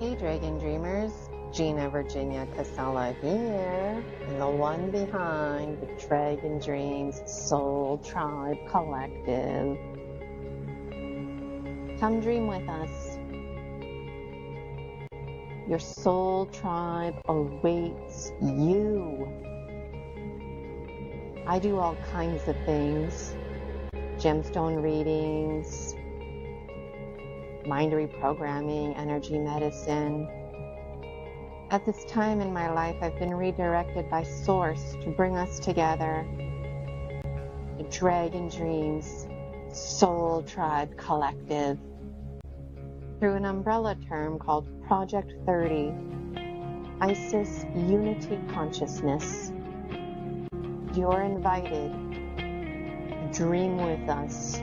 Hey Dragon Dreamers, Gina Virginia Casella here, and the one behind the Dragon Dreams Soul Tribe Collective. Come dream with us. Your soul tribe awaits you. I do all kinds of things. Gemstone readings, mind reprogramming, energy medicine. At this time in my life, I've been redirected by Source to bring us together. The Dragon Dreams Soul Tribe Collective through an umbrella term called Project 30, Isis Unity Consciousness. You're invited. Dream with us.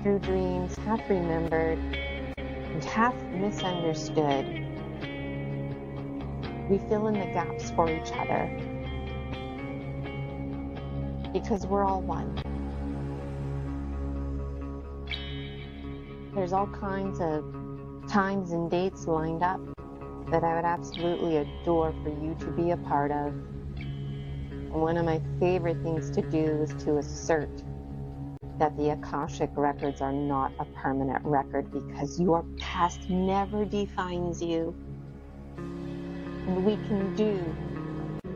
Through dreams half remembered and half misunderstood, we fill in the gaps for each other because we're all one. There's all kinds of times and dates lined up that I would absolutely adore for you to be a part of. And one of my favorite things to do is to assert that the Akashic records are not a permanent record because your past never defines you. And we can do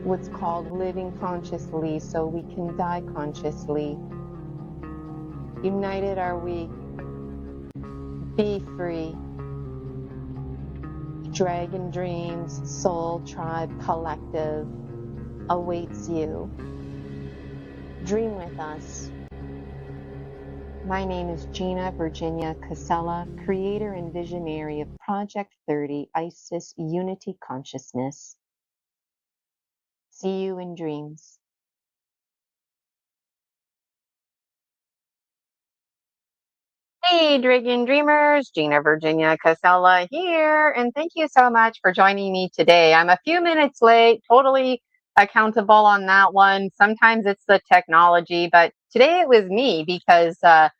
what's called living consciously so we can die consciously. United are we. Be free. Dragon Dreams Soul Tribe Collective awaits you. Dream with us. My name is Gina Virginia Casella, creator and visionary of Project 30 Isis Unity Consciousness. See you in dreams. Hey, Dragon Dreamers, Gina Virginia Casella here, and thank you so much for joining me today. I'm a few minutes late, totally accountable on that one. Sometimes it's the technology, but today it was me because I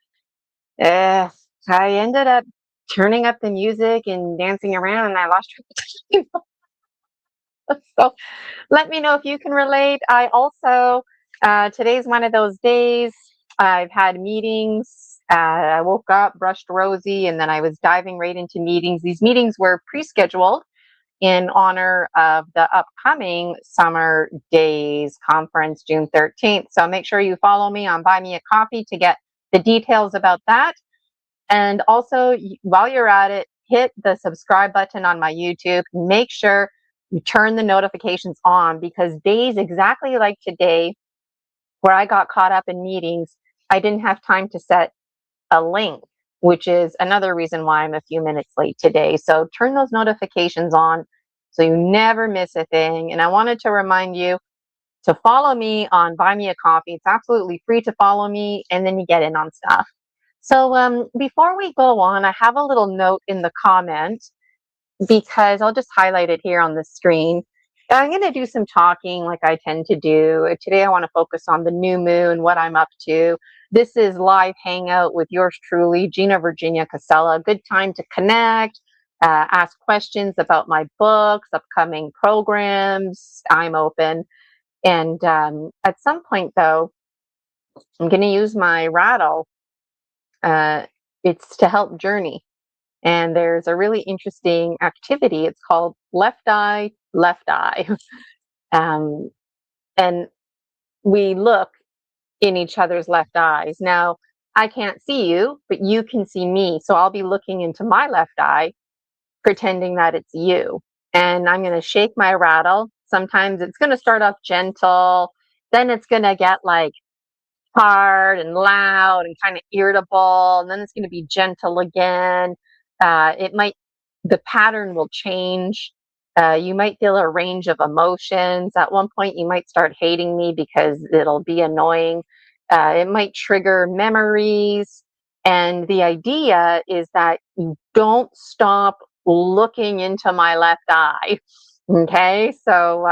ended up turning up the music and dancing around, and I lost track of time. So let me know if you can relate. I also, today's one of those days. I've had meetings. I woke up, brushed Rosie, and then I was diving right into meetings. These meetings were pre-scheduled in honor of the upcoming Summer Days Conference, June 13th. So make sure you follow me on Buy Me a Coffee to get the details about that. And also, while you're at it, hit the subscribe button on my YouTube. Make sure you turn the notifications on because days exactly like today, where I got caught up in meetings, I didn't have time to set a link, which is another reason why I'm a few minutes late today. So turn those notifications on so you never miss a thing. And I wanted to remind you to follow me on Buy Me a Coffee. It's absolutely free to follow me, and then you get in on stuff. So before we go on, I have a little note in the comment because I'll just highlight it here on the screen. I'm going to do some talking like I tend to do. Today I want to focus on the new moon, what I'm up to. This is live Hangout with yours truly, Gina Virginia Casella. Good time to connect, ask questions about my books, upcoming programs. I'm open. And at some point, though, I'm going to use my rattle. It's to help journey. And there's a really interesting activity. It's called left eye, left eye. um, and we look in each other's left eyes. Now, I can't see you, but you can see me. So I'll be looking into my left eye, pretending that it's you. And I'm going to shake my rattle. Sometimes it's going to start off gentle. Then it's going to get like hard and loud and kind of irritable, and then it's going to be gentle again. The pattern will change. You might feel a range of emotions. At one point, you might start hating me because it'll be annoying. It might trigger memories. And the idea is that you don't stop looking into my left eye. Okay, so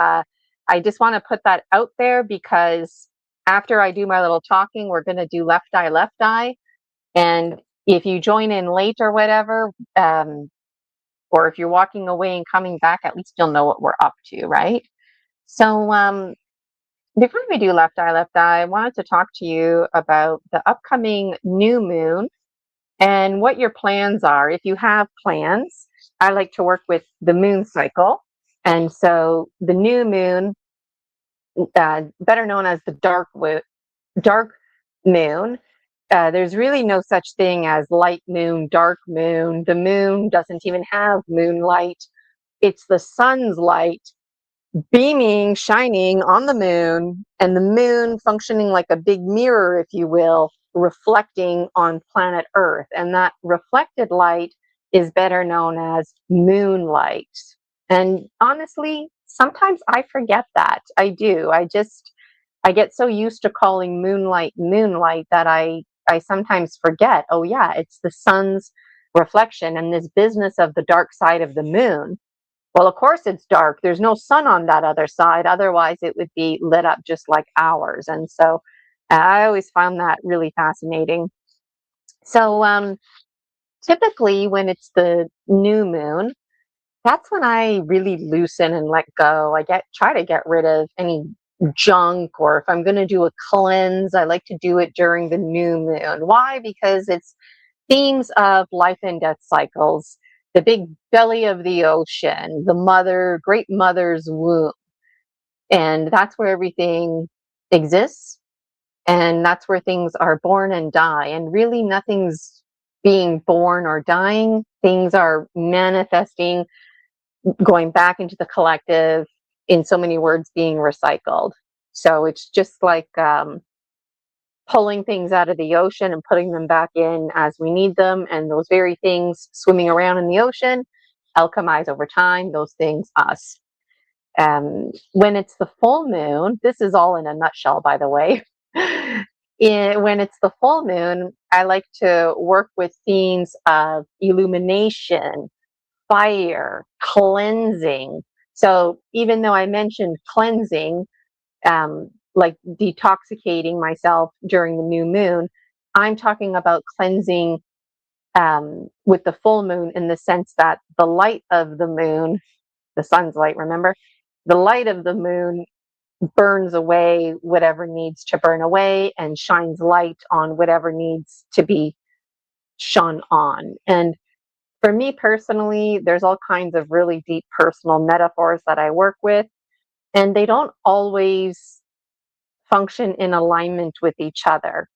I just want to put that out there because after I do my little talking, we're going to do left eye, left eye. And if you join in late or whatever, or if you're walking away and coming back, at least you'll know what we're up to, right? So, before we do left eye, I wanted to talk to you about the upcoming new moon and what your plans are. If you have plans, I like to work with the moon cycle. And so the new moon, better known as the dark moon, there's really no such thing as light moon, dark moon. The moon doesn't even have moonlight. It's the sun's light beaming, shining on the moon, and the moon functioning like a big mirror, if you will, reflecting on planet Earth. And that reflected light is better known as moonlight. And honestly, sometimes I forget that. I do. I get so used to calling moonlight moonlight that I sometimes forget, oh yeah, it's the sun's reflection and this business of the dark side of the moon. Well, of course it's dark. There's no sun on that other side. Otherwise, it would be lit up just like ours. And so I always found that really fascinating. So typically, when it's the new moon, that's when I really loosen and let go. Try to get rid of any junk, or if I'm going to do a cleanse, I like to do it during the new moon. Why? Because it's themes of life and death cycles, the big belly of the ocean, the great mother's womb. And that's where everything exists. And that's where things are born and die. And really, nothing's being born or dying. Things are manifesting, going back into the collective, in so many words, being recycled. So it's just like pulling things out of the ocean and putting them back in as we need them. And those very things swimming around in the ocean alchemize over time, those things us. When it's the full moon, this is all in a nutshell, by the way. When it's the full moon, I like to work with themes of illumination, fire, cleansing. So even though I mentioned cleansing, like detoxicating myself during the new moon, I'm talking about cleansing with the full moon, in the sense that the light of the moon, the sun's light, remember, the light of the moon burns away whatever needs to burn away and shines light on whatever needs to be shone on. And for me personally, there's all kinds of really deep personal metaphors that I work with, and they don't always function in alignment with each other.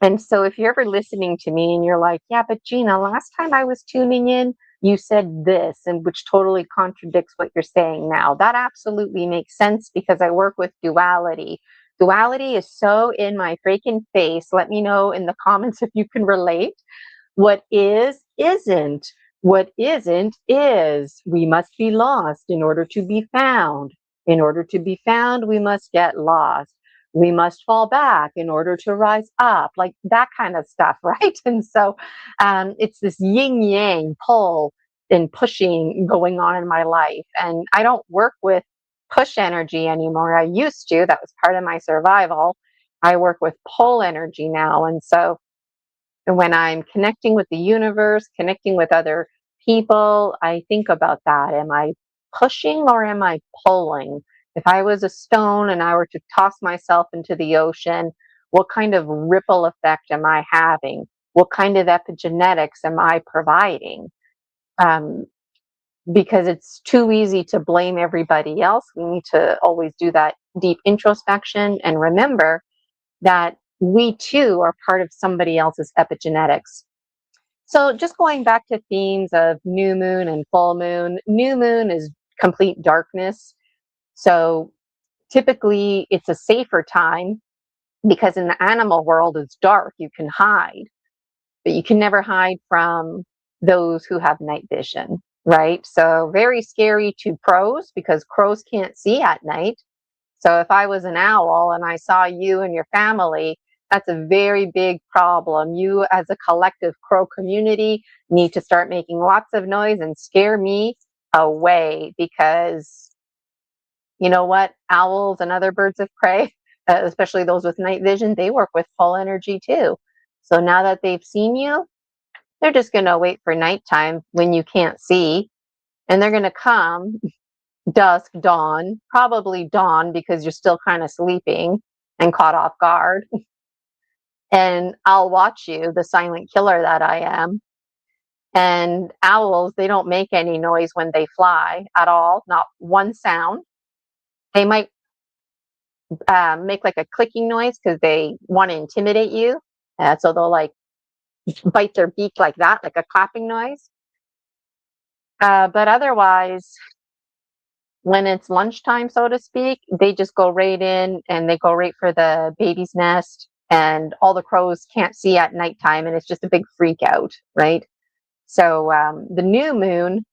And so if you're ever listening to me and you're like, yeah, but Gina, last time I was tuning in, you said this, and which totally contradicts what you're saying now. That absolutely makes sense, because I work with duality. Duality is so in my freaking face. Let me know in the comments if you can relate. What is, isn't. What isn't, is. We must be lost in order to be found. In order to be found, we must get lost. We must fall back in order to rise up, like that kind of stuff, right? And so it's this yin yang pull and pushing going on in my life. And I don't work with push energy anymore. I used to, that was part of my survival. I work with pull energy now. And so when I'm connecting with the universe, connecting with other people, I think about that. Am I pushing or am I pulling? If I was a stone and I were to toss myself into the ocean, what kind of ripple effect am I having? What kind of epigenetics am I providing? Um, because it's too easy to blame everybody else. We need to always do that deep introspection and remember that we too are part of somebody else's epigenetics. So just going back to themes of new moon and full moon, new moon is complete darkness. So typically it's a safer time, because in the animal world it's dark, you can hide, but you can never hide from those who have night vision, right? So very scary to crows, because crows can't see at night. So if I was an owl and I saw you and your family, that's a very big problem. You, as a collective crow community, need to start making lots of noise and scare me away, because you know what? Owls and other birds of prey, especially those with night vision, they work with full energy too. So now that they've seen you, they're just going to wait for nighttime when you can't see, and they're going to come dusk, dawn, probably dawn because you're still kind of sleeping and caught off guard. And I'll watch you, the silent killer that I am. And owls, they don't make any noise when they fly at all, not one sound. They might make like a clicking noise because they want to intimidate you. So they'll like bite their beak like that, like a clapping noise. But otherwise, when it's lunchtime, so to speak, they just go right in and they go right for the baby's nest. And all the crows can't see at nighttime, and it's just a big freak out, right? So the new moon,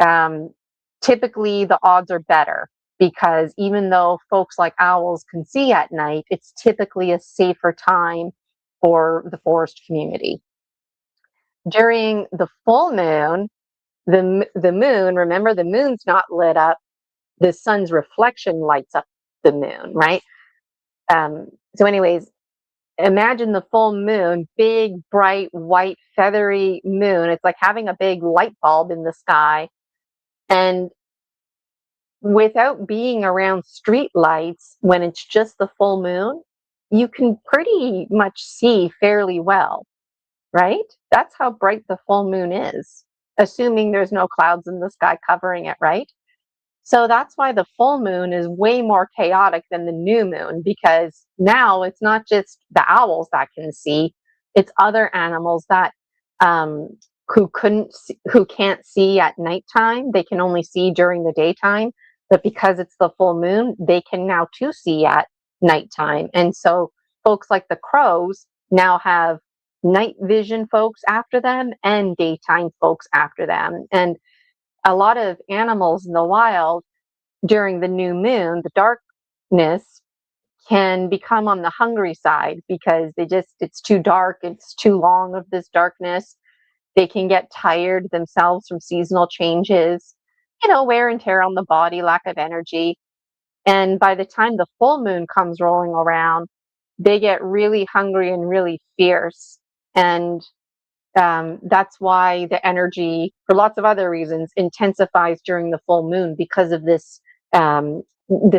um, typically the odds are better because even though folks like owls can see at night, it's typically a safer time for the forest community. During the full moon, the moon, remember the moon's not lit up, the sun's reflection lights up the moon, right? So anyways, imagine the full moon, big, bright, white, feathery moon. It's like having a big light bulb in the sky. And without being around street lights, when it's just the full moon, you can pretty much see fairly well, right? That's how bright the full moon is, assuming there's no clouds in the sky covering it, right? So that's why the full moon is way more chaotic than the new moon, because now it's not just the owls that can see, it's other animals that um, who can't see at nighttime. They can only see during the daytime, but because it's the full moon, they can now too see at nighttime. And so folks like the crows now have night vision folks after them and daytime folks after them. And a lot of animals in the wild during the new moon, the darkness can become on the hungry side because it's too dark, it's too long of this darkness. They can get tired themselves from seasonal changes, wear and tear on the body, lack of energy. And by the time the full moon comes rolling around, they get really hungry and really fierce. And that's why the energy, for lots of other reasons, intensifies during the full moon because of this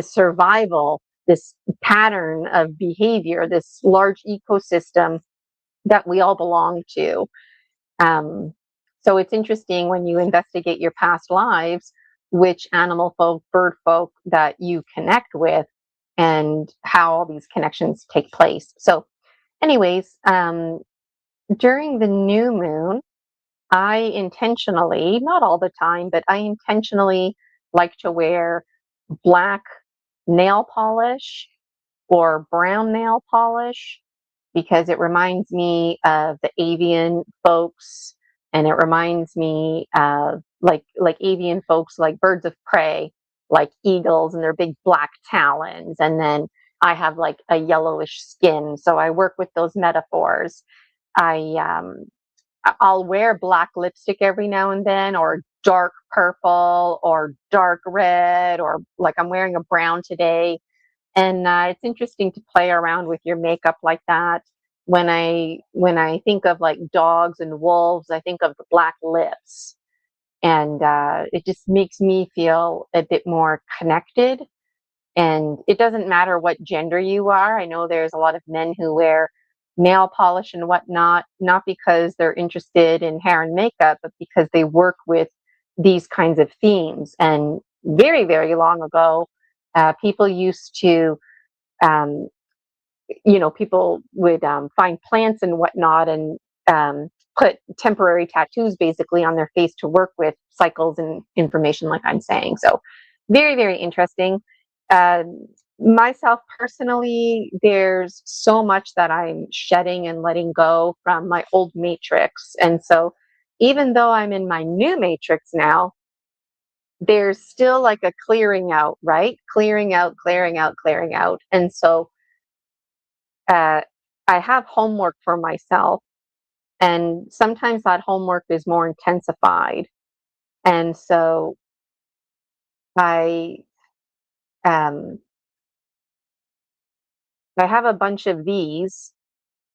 survival, this pattern of behavior, this large ecosystem that we all belong to. Um, so it's interesting when you investigate your past lives, which animal folk, bird folk that you connect with, and how all these connections take place. So, anyways, during the new moon, I intentionally, not all the time, but I intentionally like to wear black nail polish or brown nail polish because it reminds me of the avian folks, and it reminds me of like avian folks, like birds of prey, like eagles and their big black talons. And then I have like a yellowish skin. So I work with those metaphors. I I'll wear black lipstick every now and then, or dark purple, or dark red, or like I'm wearing a brown today. And it's interesting to play around with your makeup like that. When I think of like dogs and wolves, I think of the black lips, and it just makes me feel a bit more connected. And it doesn't matter what gender you are. I know there's a lot of men who wear nail polish and whatnot, not because they're interested in hair and makeup, but because they work with these kinds of themes. And very, very long ago, people used to um, people would find plants and whatnot and put temporary tattoos basically on their face to work with cycles and information, like I'm saying. So, very, very interesting. Uh, Myself personally, there's so much that I'm shedding and letting go from my old matrix. And so, even though I'm in my new matrix now, there's still like a clearing out, right? Clearing out, clearing out, clearing out. And so, uh, I have homework for myself, and sometimes that homework is more intensified. And so I um, I have a bunch of these.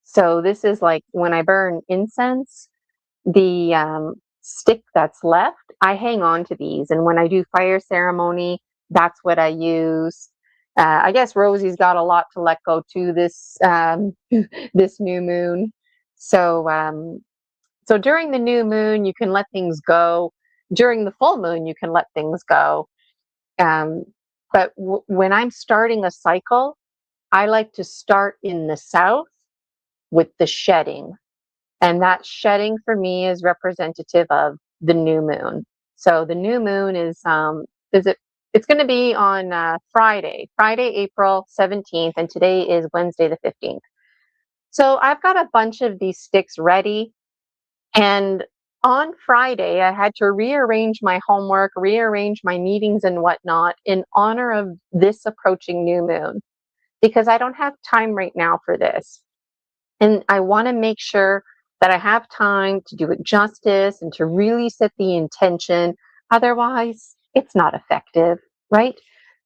So this is like when I burn incense, the stick that's left, I hang on to these. And when I do fire ceremony, that's what I use. I guess Rosie's got a lot to let go to this this new moon. So so during the new moon, you can let things go. During the full moon, you can let things go. Um, but when I'm starting a cycle, I like to start in the south with the shedding. And that shedding for me is representative of the new moon. So the new moon is it's going to be on Friday, April 17th, and today is Wednesday the 15th. So I've got a bunch of these sticks ready. And on Friday, I had to rearrange my homework, rearrange my meetings and whatnot in honor of this approaching new moon because I don't have time right now for this. And I want to make sure that I have time to do it justice and to really set the intention. Otherwise, it's not effective, right?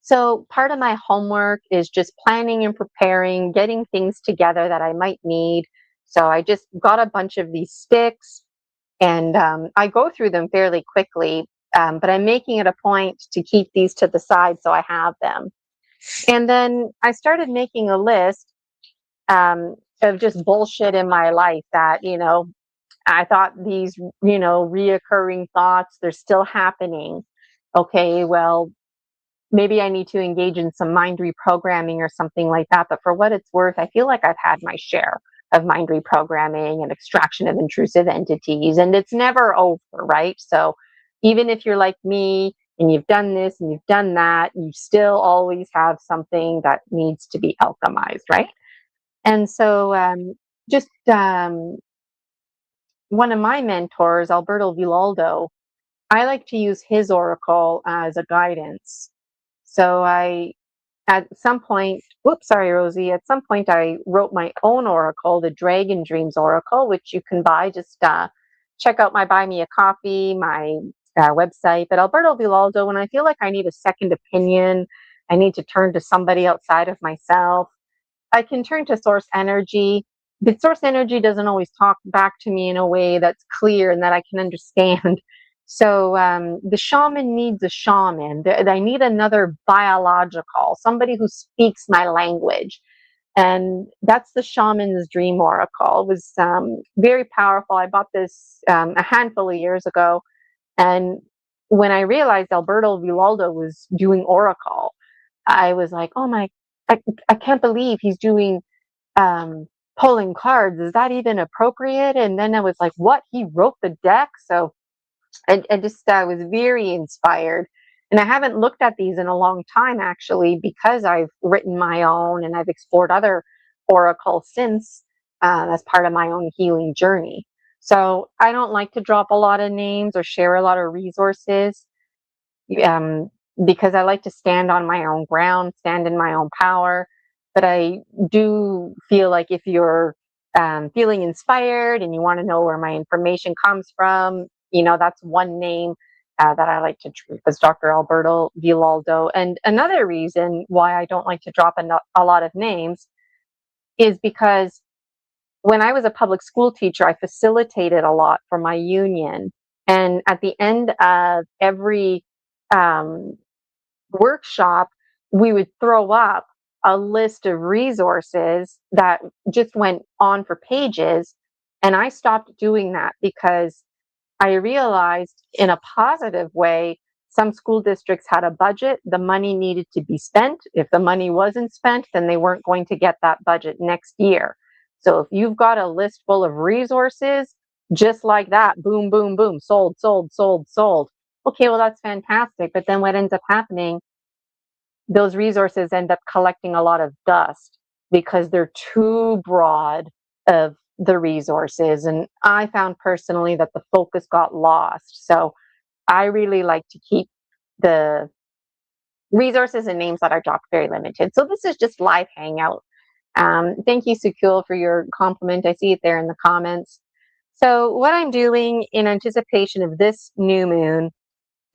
So, part of my homework is just planning and preparing, getting things together that I might need. So, I just got a bunch of these sticks and I go through them fairly quickly, but I'm making it a point to keep these to the side so I have them. And then I started making a list of just bullshit in my life that, I thought these, reoccurring thoughts, they're still happening. Okay, well, maybe I need to engage in some mind reprogramming or something like that. But for what it's worth, I feel like I've had my share of mind reprogramming and extraction of intrusive entities, and it's never over, right? So even if you're like me and you've done this and you've done that, you still always have something that needs to be alchemized, right? And so just one of my mentors, Alberto Villaldo, I like to use his oracle as a guidance. So at some point, whoops, sorry, Rosie, at some point I wrote my own oracle, the Dragon Dreams Oracle, which you can buy. Just check out my Buy Me a Coffee, my website. But Alberto Villaldo, when I feel like I need a second opinion, I need to turn to somebody outside of myself, I can turn to source energy. But source energy doesn't always talk back to me in a way that's clear and that I can understand. So the shaman needs a shaman. I need another biological, somebody who speaks my language. And that's the shaman's dream oracle. It was very powerful. I bought this a handful of years ago. And when I realized Alberto Villaldo was doing oracle, I was like, oh my, I, I can't believe he's doing um, pulling cards. Is that even appropriate? And then I was like, what? He wrote the deck? So I just was very inspired. And I haven't looked at these in a long time, actually, because I've written my own and I've explored other oracles since as part of my own healing journey. So I don't like to drop a lot of names or share a lot of resources um, because I like to stand on my own ground, stand in my own power. But I do feel like if you're feeling inspired and you want to know where my information comes from, that's one name that I like to treat as Dr. Alberto Villaldo. And another reason why I don't like to drop a lot of names is because when I was a public school teacher, I facilitated a lot for my union. And at the end of every um, workshop, we would throw up a list of resources that just went on for pages. And I stopped doing that because I realized in a positive way, some school districts had a budget, the money needed to be spent. If the money wasn't spent, then they weren't going to get that budget next year. So if you've got a list full of resources, just like that, boom, boom, boom, sold, sold, sold, sold. Okay, well, that's fantastic. But then what ends up happening, those resources end up collecting a lot of dust because they're too broad of the resources. And I found personally that the focus got lost. So I really like to keep the resources and names that are dropped very limited. So this is just live hangout. Thank you, Sukul, for your compliment. I see it there in the comments. So what I'm doing in anticipation of this new moon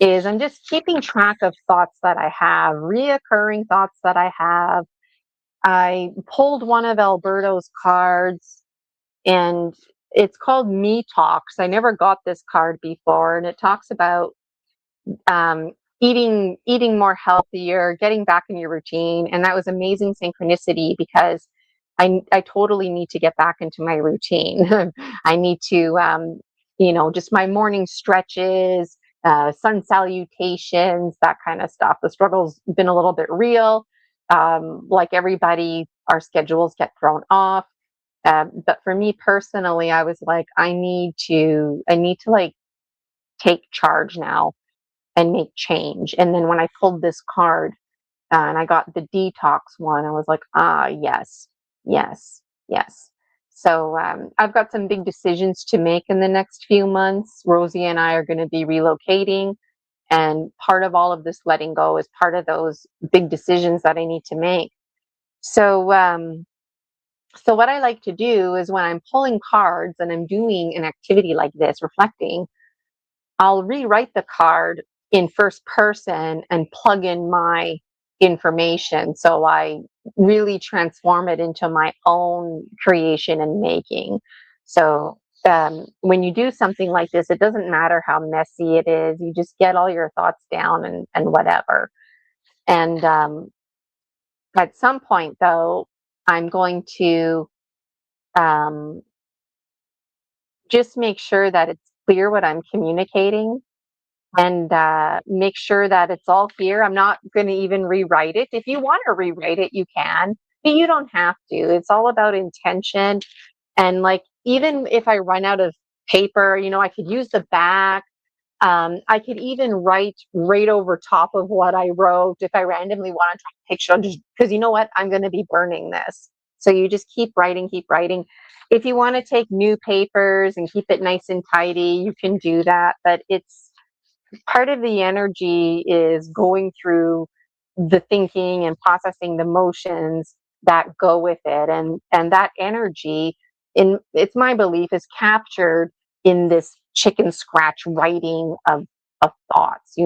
is I'm just keeping track of thoughts that I have, reoccurring thoughts that I have. I pulled one of Alberto's cards and it's called Me Talks. I never got this card before, and it talks about um, eating more healthier, getting back in your routine, and that was amazing synchronicity because I totally need to get back into my routine. I need to just my morning stretches, sun salutations, that kind of stuff. The struggle's been a little bit real. Like everybody, our schedules get thrown off. But for me personally, I was like, I need to like take charge now and make change. And then when I pulled this card and I got the detox one, I was like, yes, yes, yes. So I've got some big decisions to make in the next few months. Rosie and I are going to be relocating. And part of all of this letting go is part of those big decisions that I need to make. So, so what I like to do is when I'm pulling cards and I'm doing an activity like this, reflecting, I'll rewrite the card in first person and plug in my information. So I really transform it into my own creation and making. So when you do something like this, it doesn't matter how messy it is. You just get all your thoughts down and whatever. And at some point, though, I'm going to um, just make sure that it's clear what I'm communicating and make sure that it's all here. I'm not going to even rewrite it. If you want to rewrite it, you can, but you don't have to. It's all about intention. And like, even if I run out of paper, I could use the back. I could even write right over top of what I wrote if I randomly want to take a picture, just because you know what, I'm going to be burning this. So you just keep writing, keep writing. If you want to take new papers and keep it nice and tidy, you can do that. But it's part of the energy is going through the thinking and processing the emotions that go with it, and that energy, in it's my belief, is captured in this chicken scratch writing of thoughts,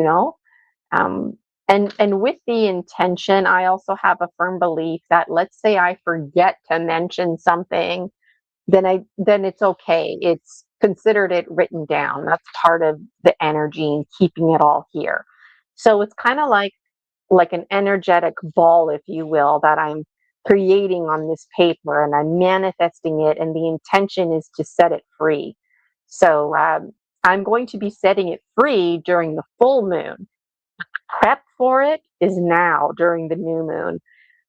um, and with the intention, I also have a firm belief that, let's say I forget to mention something, then it's okay. It's considered it written down. That's part of the energy and keeping it all here. So it's kind of like an energetic ball, if you will, that I'm creating on this paper and I'm manifesting it, and the intention is to set it free. So I'm going to be setting it free during the full moon. Prep for it is now during the new moon.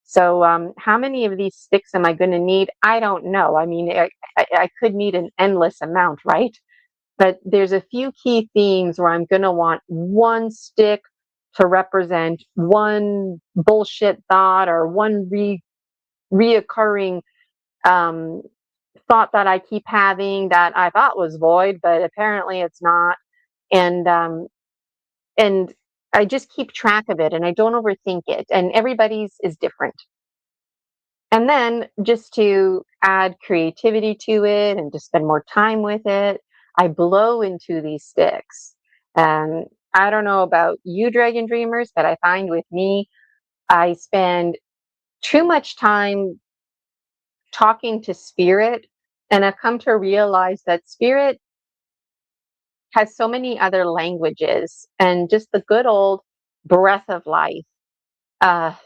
So, how many of these sticks am I going to need? I don't know. I mean, I could need an endless amount, right? But there's a few key themes where I'm going to want one stick to represent one bullshit thought or one reoccurring um, thought that I keep having that I thought was void, but apparently it's not. And and I just keep track of it and I don't overthink it. And everybody's is different. And then just to add creativity to it and to spend more time with it, I blow into these sticks. And I don't know about you, Dragon Dreamers, but I find with me, I spend too much time talking to spirit. And I've come to realize that spirit has so many other languages and just the good old breath of life.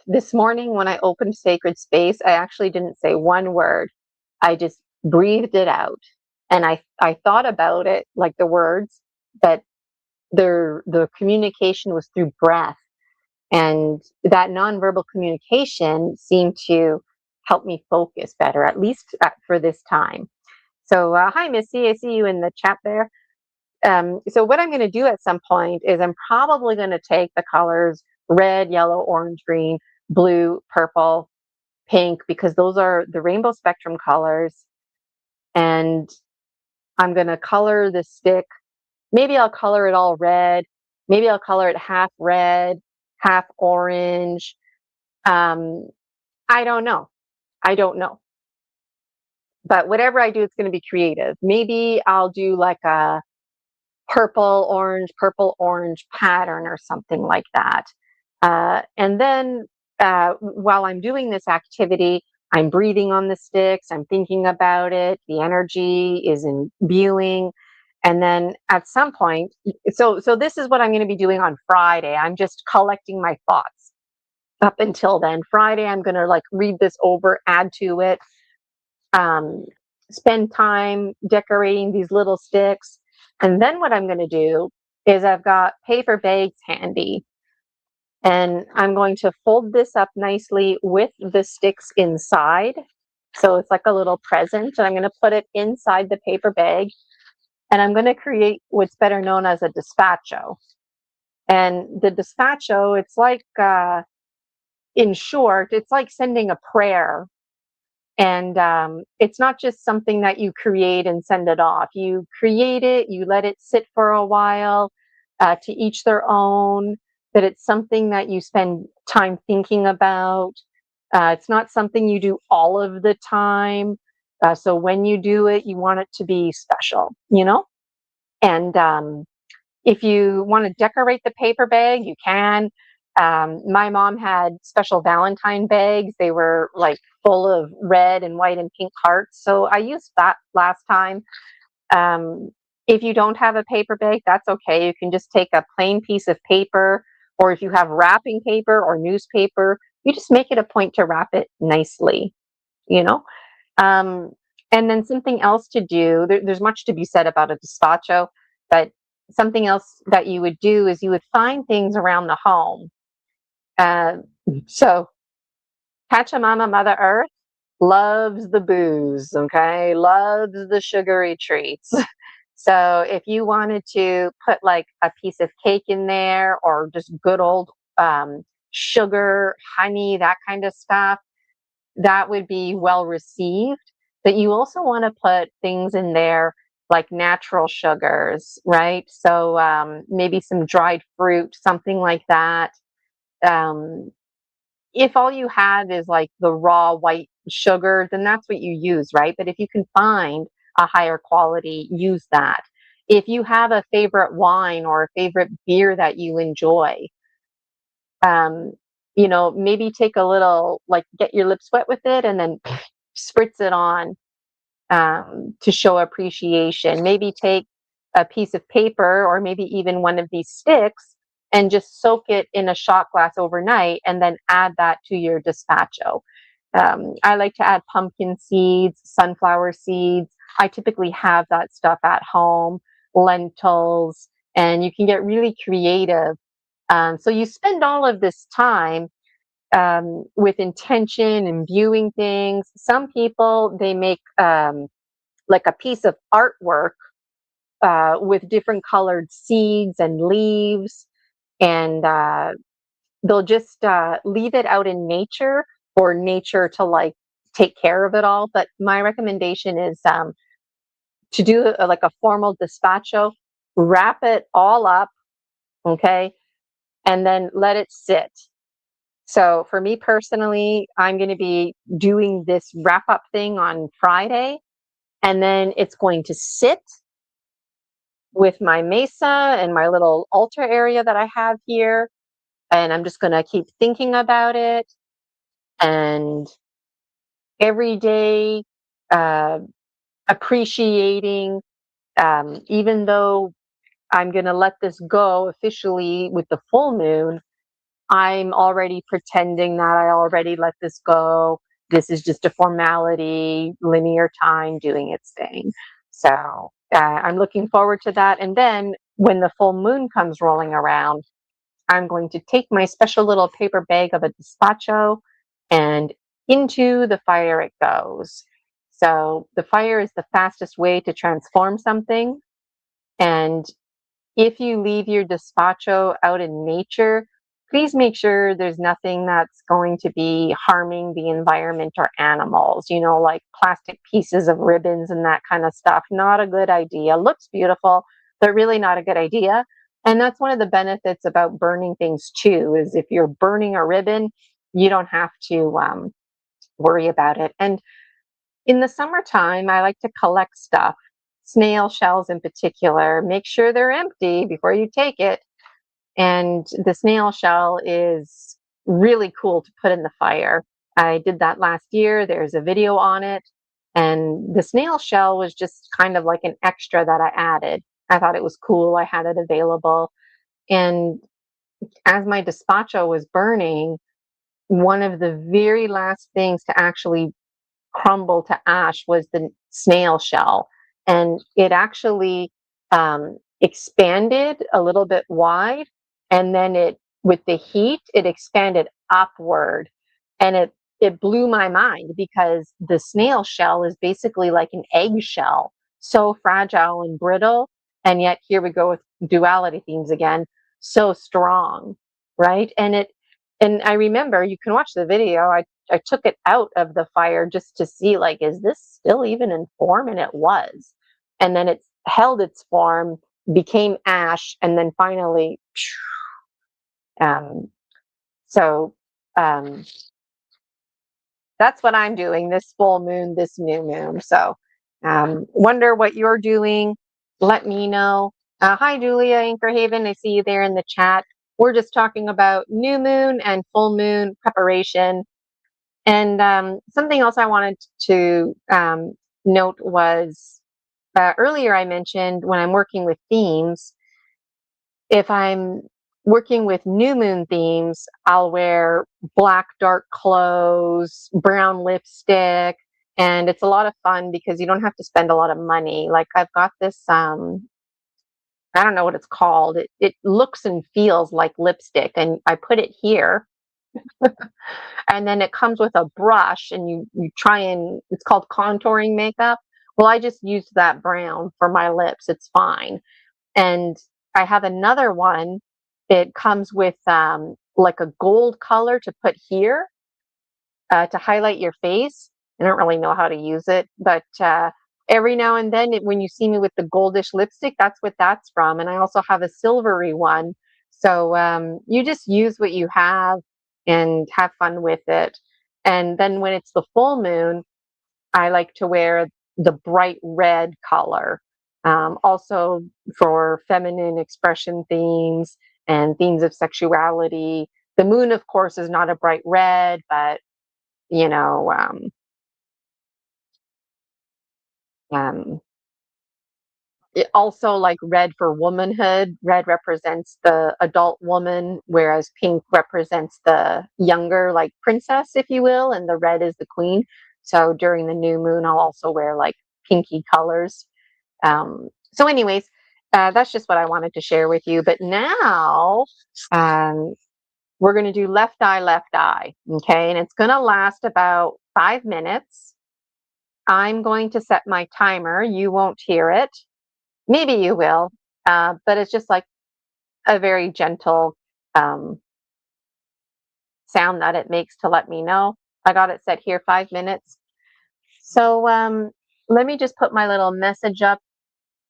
This morning, when I opened Sacred Space, I actually didn't say one word. I just breathed it out, and I thought about it like the words, but the communication was through breath, and that nonverbal communication seemed to help me focus better, at least for this time. So, hi, Missy. I see you in the chat there. So what I'm going to do at some point is I'm probably going to take the colors red, yellow, orange, green, blue, purple, pink, because those are the rainbow spectrum colors. And I'm going to color the stick. Maybe I'll color it all red. Maybe I'll color it half red, half orange. Um, I don't know. I don't know. But whatever I do, it's going to be creative. Maybe I'll do like a purple orange pattern or something like that. And then while I'm doing this activity, I'm breathing on the sticks, I'm thinking about it, the energy is imbuing, And then at some point, so this is what I'm going to be doing on Friday. I'm just collecting my thoughts up until then. Friday, I'm going to like read this over, add to it, um, spend time decorating these little sticks. And then what I'm going to do is I've got paper bags handy, and I'm going to fold this up nicely with the sticks inside. So it's like a little present, and I'm going to put it inside the paper bag. And I'm going to create what's better known as a dispatcho. And the dispatcho, it's like, in short, it's like sending a prayer. And it's not just something that you create and send it off. You create it, you let it sit for a while, to each their own, that it's something that you spend time thinking about. It's not something you do all of the time. So when you do it, you want it to be special, you know? And if you want to decorate the paper bag, you can. My mom had special Valentine bags. They were like full of red and white and pink hearts. So I used that last time. Um, if you don't have a paper bag, that's okay. You can just take a plain piece of paper, or if you have wrapping paper or newspaper, you just make it a point to wrap it nicely, you know? Um, and then something else to do, there's much to be said about a gazpacho, but something else that you would do is you would find things around the home. Uh, so Pachamama, Mother Earth, loves the booze, okay? Loves the sugary treats. So if you wanted to put like a piece of cake in there, or just good old sugar, honey, that kind of stuff, that would be well received. But you also want to put things in there like natural sugars, right? So maybe some dried fruit, something like that. Um, if all you have is like the raw white sugar, then that's what you use, right? But if you can find a higher quality, use that. If you have a favorite wine or a favorite beer that you enjoy, um, maybe take a little, like get your lips wet with it and then spritz it on, to show appreciation. Maybe take a piece of paper or maybe even one of these sticks and just soak it in a shot glass overnight and then add that to your dispatcho. I like to add pumpkin seeds, sunflower seeds. I typically have that stuff at home, lentils, and you can get really creative. So you spend all of this time with intention and viewing things. Some people, they make like a piece of artwork with different colored seeds and leaves, and they'll just leave it out in nature for nature to like take care of it all. But my recommendation is to do like a formal dispatcho, wrap it all up, okay, and then let it sit. So for me personally, I'm going to be doing this wrap up thing on Friday, and then it's going to sit with my mesa and my little altar area that I have here. And I'm just going to keep thinking about it, and every day uh, appreciating, even though I'm going to let this go officially with the full moon, I'm already pretending that I already let this go. This is just a formality, linear time doing its thing. So I'm looking forward to that. And then when the full moon comes rolling around, I'm going to take my special little paper bag of a gazpacho, and into the fire it goes. So the fire is the fastest way to transform something. And if you leave your gazpacho out in nature, please make sure there's nothing that's going to be harming the environment or animals, like plastic pieces of ribbons and that kind of stuff. Not a good idea. Looks beautiful, but really not a good idea. And that's one of the benefits about burning things too, is if you're burning a ribbon, you don't have to worry about it. And in the summertime, I like to collect stuff, snail shells in particular. Make sure they're empty before you take it. And the snail shell is really cool to put in the fire. I did that last year. There's a video on it. And the snail shell was just kind of like an extra that I added. I thought it was cool. I had it available. And as my despacho was burning, one of the very last things to actually crumble to ash was the snail shell. And it actually expanded a little bit wide. And then with the heat, it expanded upward. And it blew my mind because the snail shell is basically like an eggshell, so fragile and brittle. And yet, here we go with duality themes again, so strong, right? And I remember, you can watch the video. I took it out of the fire just to see, like, is this still even in form? And it was. And then it held its form, became ash, and then finally, um, so um, that's what I'm doing this full moon, this new moon. So wonder what you're doing. Let me know. Hi, Julia, Anchor Haven. I see you there in the chat. We're just talking about new moon and full moon preparation. And something else I wanted to note was earlier I mentioned when I'm working with themes, if I'm working with new moon themes, I'll wear black, dark clothes, brown lipstick, and it's a lot of fun because you don't have to spend a lot of money. Like I've got this, I don't know what it's called. It looks and feels like lipstick, and I put it here. And then it comes with a brush, and you try, and it's called contouring makeup. Well, I just used that brown for my lips. It's fine. And I have another one. It comes with like a gold color to put here to highlight your face. I don't really know how to use it, but every now and then when you see me with the goldish lipstick, that's what that's from. And I also have a silvery one. So you just use what you have and have fun with it. And then when it's the full moon, I like to wear the bright red color. Also for feminine expression themes and themes of sexuality. The moon, of course, is not a bright red, but you know, um, it also like red for womanhood. Red represents the adult woman, whereas pink represents the younger, like princess, if you will, and the red is the queen. So during the new moon, I'll also wear like pinky colors. So, anyways, that's just what I wanted to share with you. But now um, we're going to do left eye, left eye. Okay. And it's going to last about 5 minutes. I'm going to set my timer. You won't hear it. Maybe you will, but it's just like a very gentle um, sound that it makes to let me know. I got it set here 5 minutes. So let me just put my little message up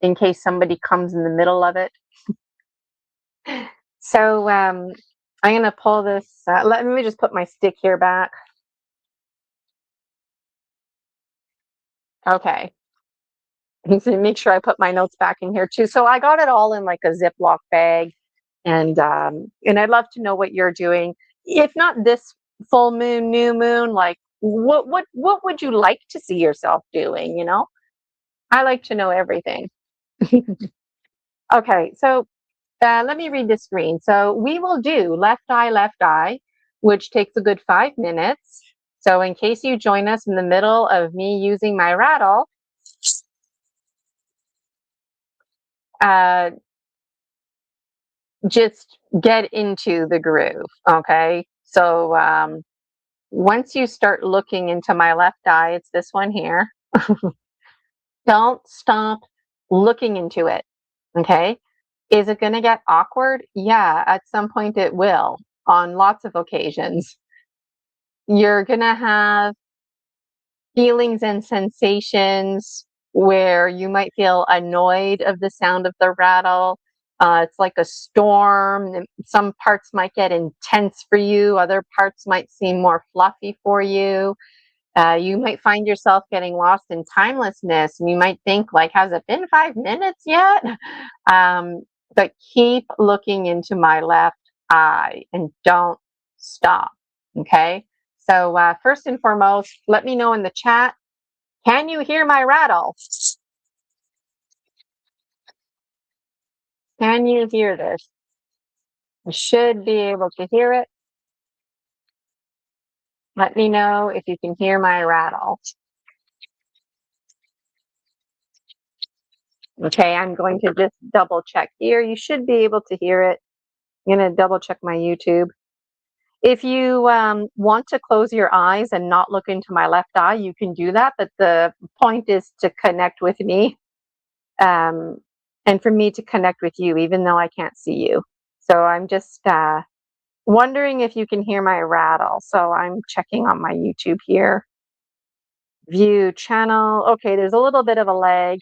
in case somebody comes in the middle of it. So I'm going to pull this. Let me just put my stick here back. Okay. So make sure I put my notes back in here too. So I got it all in like a Ziploc bag, and I'd love to know what you're doing. If not this full moon, new moon, like what would you like to see yourself doing? You know, I like to know everything. Okay, so let me read the screen. So we will do left eye, which takes a good 5 minutes. So in case you join us in the middle of me using my rattle, uh, just get into the groove. Okay. So once you start looking into my left eye, it's this one here. Don't stop looking into it. Okay. Is it going to get awkward? Yeah, at some point it will, on lots of occasions. You're going to have feelings and sensations where you might feel annoyed of the sound of the rattle. It's like a storm. Some parts might get intense for you, other parts might seem more fluffy for you. You might find yourself getting lost in timelessness, and you might think, like, has it been 5 minutes yet? But keep looking into my left eye and don't stop. Okay. So, first and foremost, let me know in the chat, can you hear my rattle? Can you hear this? You should be able to hear it. Let me know if you can hear my rattle. Okay, I'm going to just double check here. You should be able to hear it. I'm going to double check my YouTube. If you want to close your eyes and not look into my left eye, you can do that. But the point is to connect with me and for me to connect with you, even though I can't see you. So I'm just wondering if you can hear my rattle. So I'm checking on my YouTube here. View channel. Okay, there's a little bit of a lag.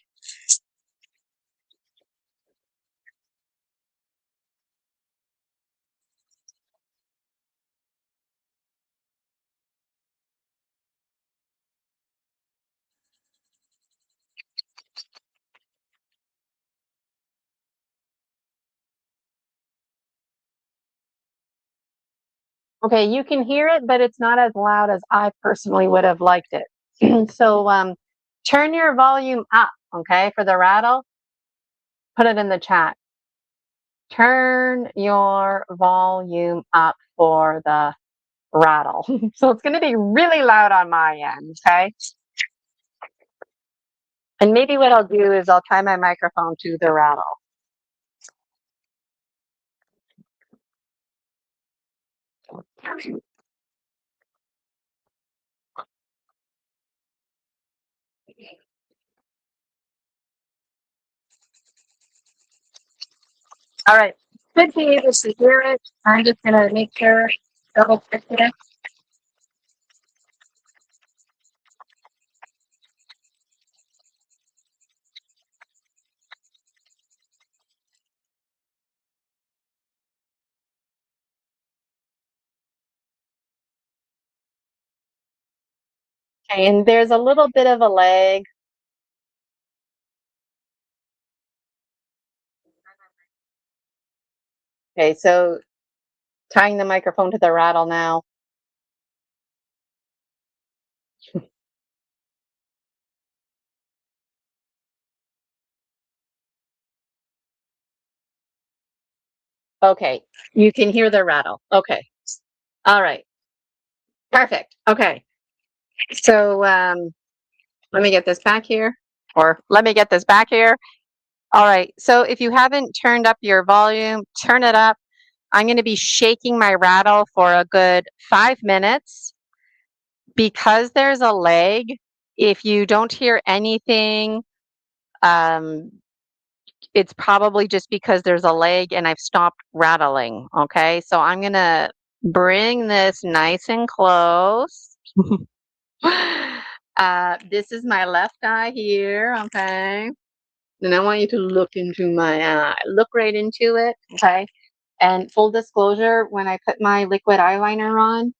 Okay, you can hear it, but it's not as loud as I personally would have liked it. So turn your volume up, okay, for the rattle. Put it in the chat. Turn your volume up for the rattle. So it's going to be really loud on my end, okay? And maybe what I'll do is I'll tie my microphone to the rattle. All right. Should be able to hear it. I'm just going to make sure, double check it. Okay, and there's a little bit of a lag. Okay, so tying the microphone to the rattle now. Okay, you can hear the rattle. Okay. All right. Perfect. Okay. So let me get this back here, or let me get this back here. All right. So if you haven't turned up your volume, turn it up. I'm going to be shaking my rattle for a good 5 minutes because there's a lag. If you don't hear anything, um, it's probably just because there's a lag and I've stopped rattling. Okay. So I'm going to bring this nice and close. This is my left eye here. Okay. And I want you to look into my eye. Look right into it. Okay. And full disclosure, when I put my liquid eyeliner on,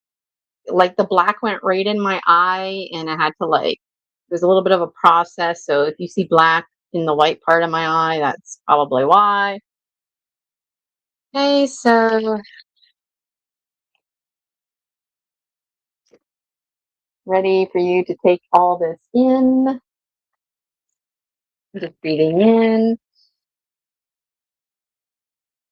like the black went right in my eye and I had to there's a little bit of a process. So if you see black in the white part of my eye, that's probably why. Okay, so ready for you to take all this in. Just breathing in.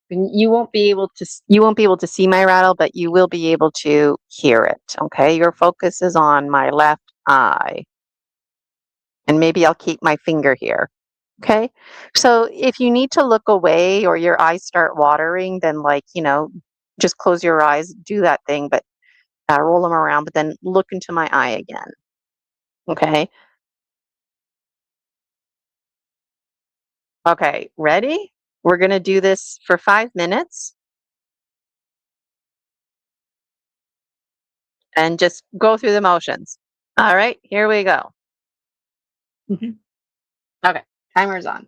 You won't be able to see my rattle, but you will be able to hear it. Okay, your focus is on my left eye, and maybe I'll keep my finger here. Okay, so if you need to look away or your eyes start watering, then just close your eyes, do that thing, but roll them around, but then look into my eye again. Okay. Okay, ready? We're gonna do this for 5 minutes and just go through the motions. All right, here we go. Mhm. Okay, timer's on.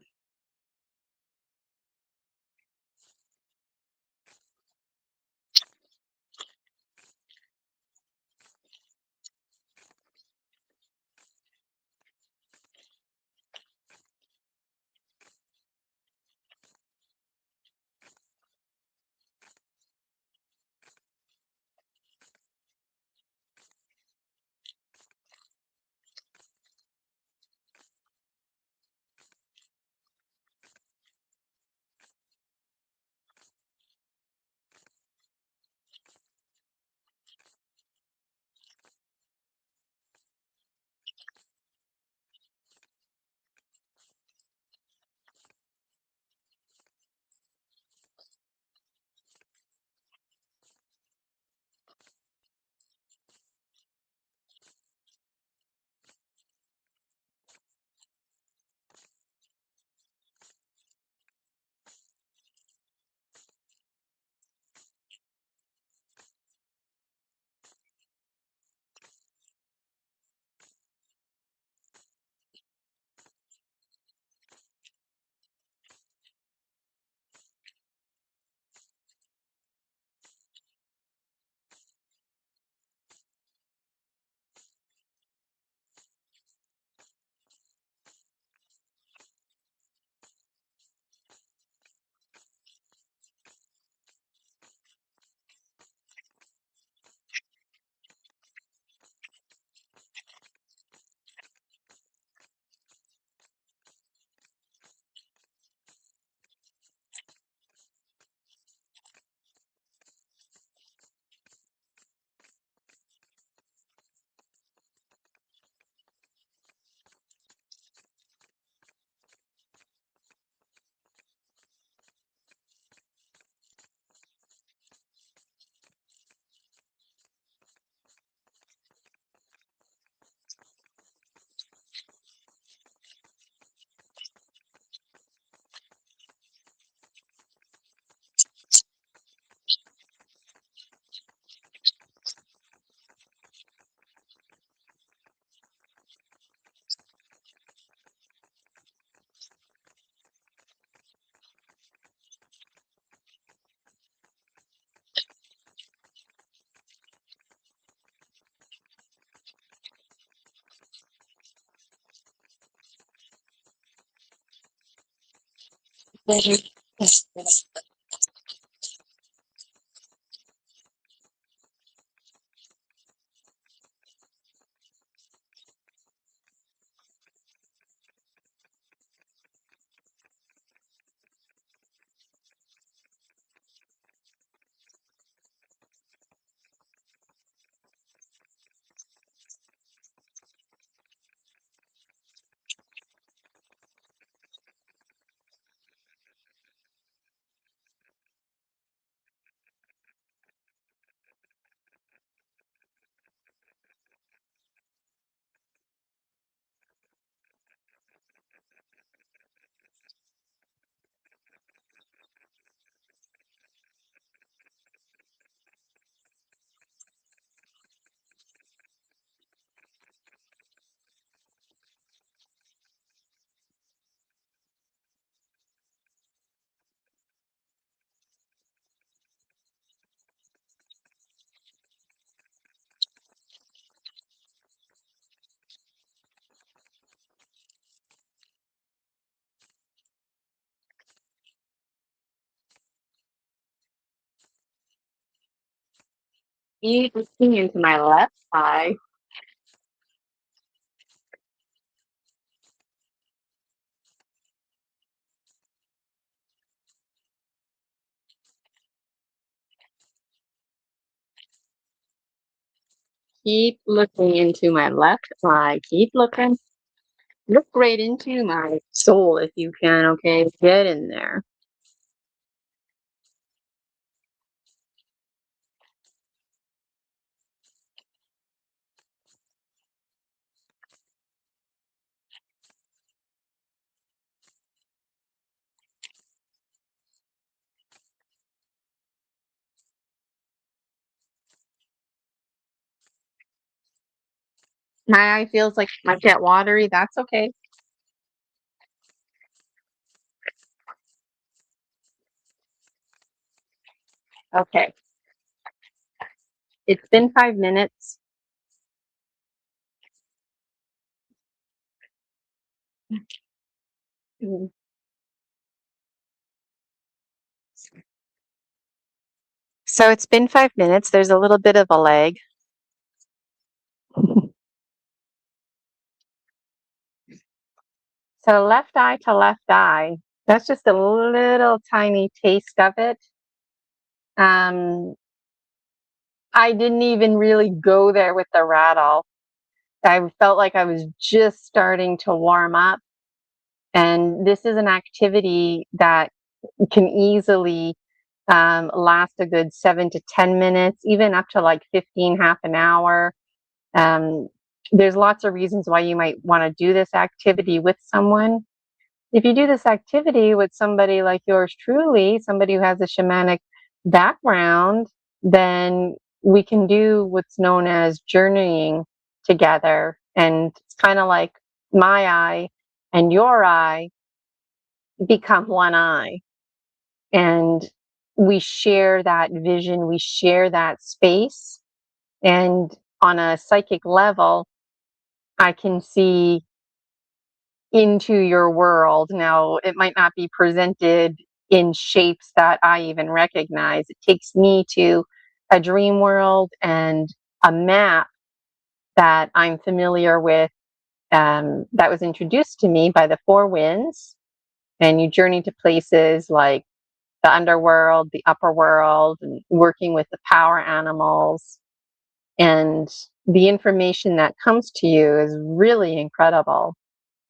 Keep looking into my left eye. Keep looking into my left eye. Keep looking. Look right into my soul if you can, okay? Get in there. My eye feels like it might get watery. That's okay. Okay. It's been 5 minutes. Mm. So it's been 5 minutes. There's a little bit of a lag. So left eye to left eye. That's just a little tiny taste of it. Um, I didn't even really go there with the rattle. I felt like I was just starting to warm up. And this is an activity that can easily last a good 7 to 10 minutes, even up to like 15, half an hour. Um, there's lots of reasons why you might want to do this activity with someone. If you do this activity with somebody like yours truly, somebody who has a shamanic background, then we can do what's known as journeying together. And it's kind of like my eye and your eye become one eye. And we share that vision, we share that space. And on a psychic level, I can see into your world. Now, it might not be presented in shapes that I even recognize. It takes me to a dream world and a map that I'm familiar with, that was introduced to me by the Four Winds. And you journey to places like the underworld, the upper world, and working with the power animals. And the information that comes to you is really incredible.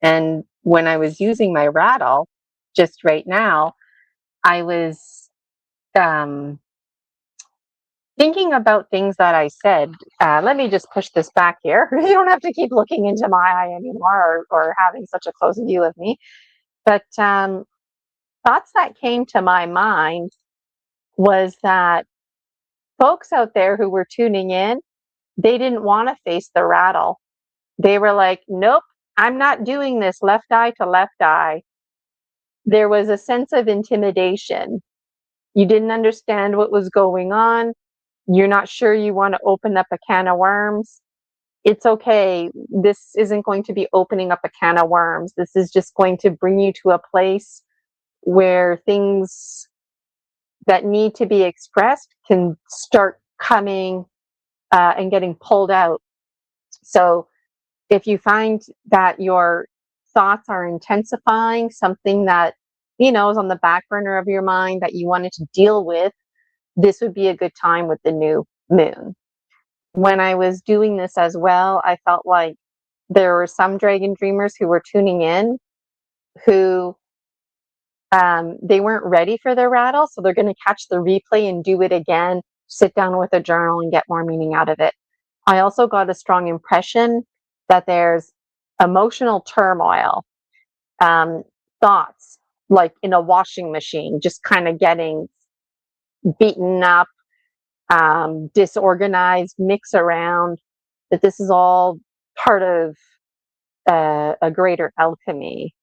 And when I was using my rattle just right now, I was um, thinking about things that I said. Let me just push this back here. You don't have to keep looking into my eye anymore, or having such a close view of me. But thoughts that came to my mind was that folks out there who were tuning in, they didn't want to face the rattle. They were like, nope, I'm not doing this left eye to left eye. There was a sense of intimidation. You didn't understand what was going on. You're not sure you want to open up a can of worms. It's okay. This isn't going to be opening up a can of worms. This is just going to bring you to a place where things that need to be expressed can start coming and getting pulled out. So if you find that your thoughts are intensifying, something that is on the back burner of your mind that you wanted to deal with, this would be a good time with the new moon. When I was doing this as well, I felt like there were some dragon dreamers who were tuning in who they weren't ready for their rattle, so they're going to catch the replay and do it again, sit down with a journal and get more meaning out of it. I also got a strong impression that there's emotional turmoil, um, thoughts like in a washing machine, just kind of getting beaten up, disorganized, mix around, that this is all part of a greater alchemy.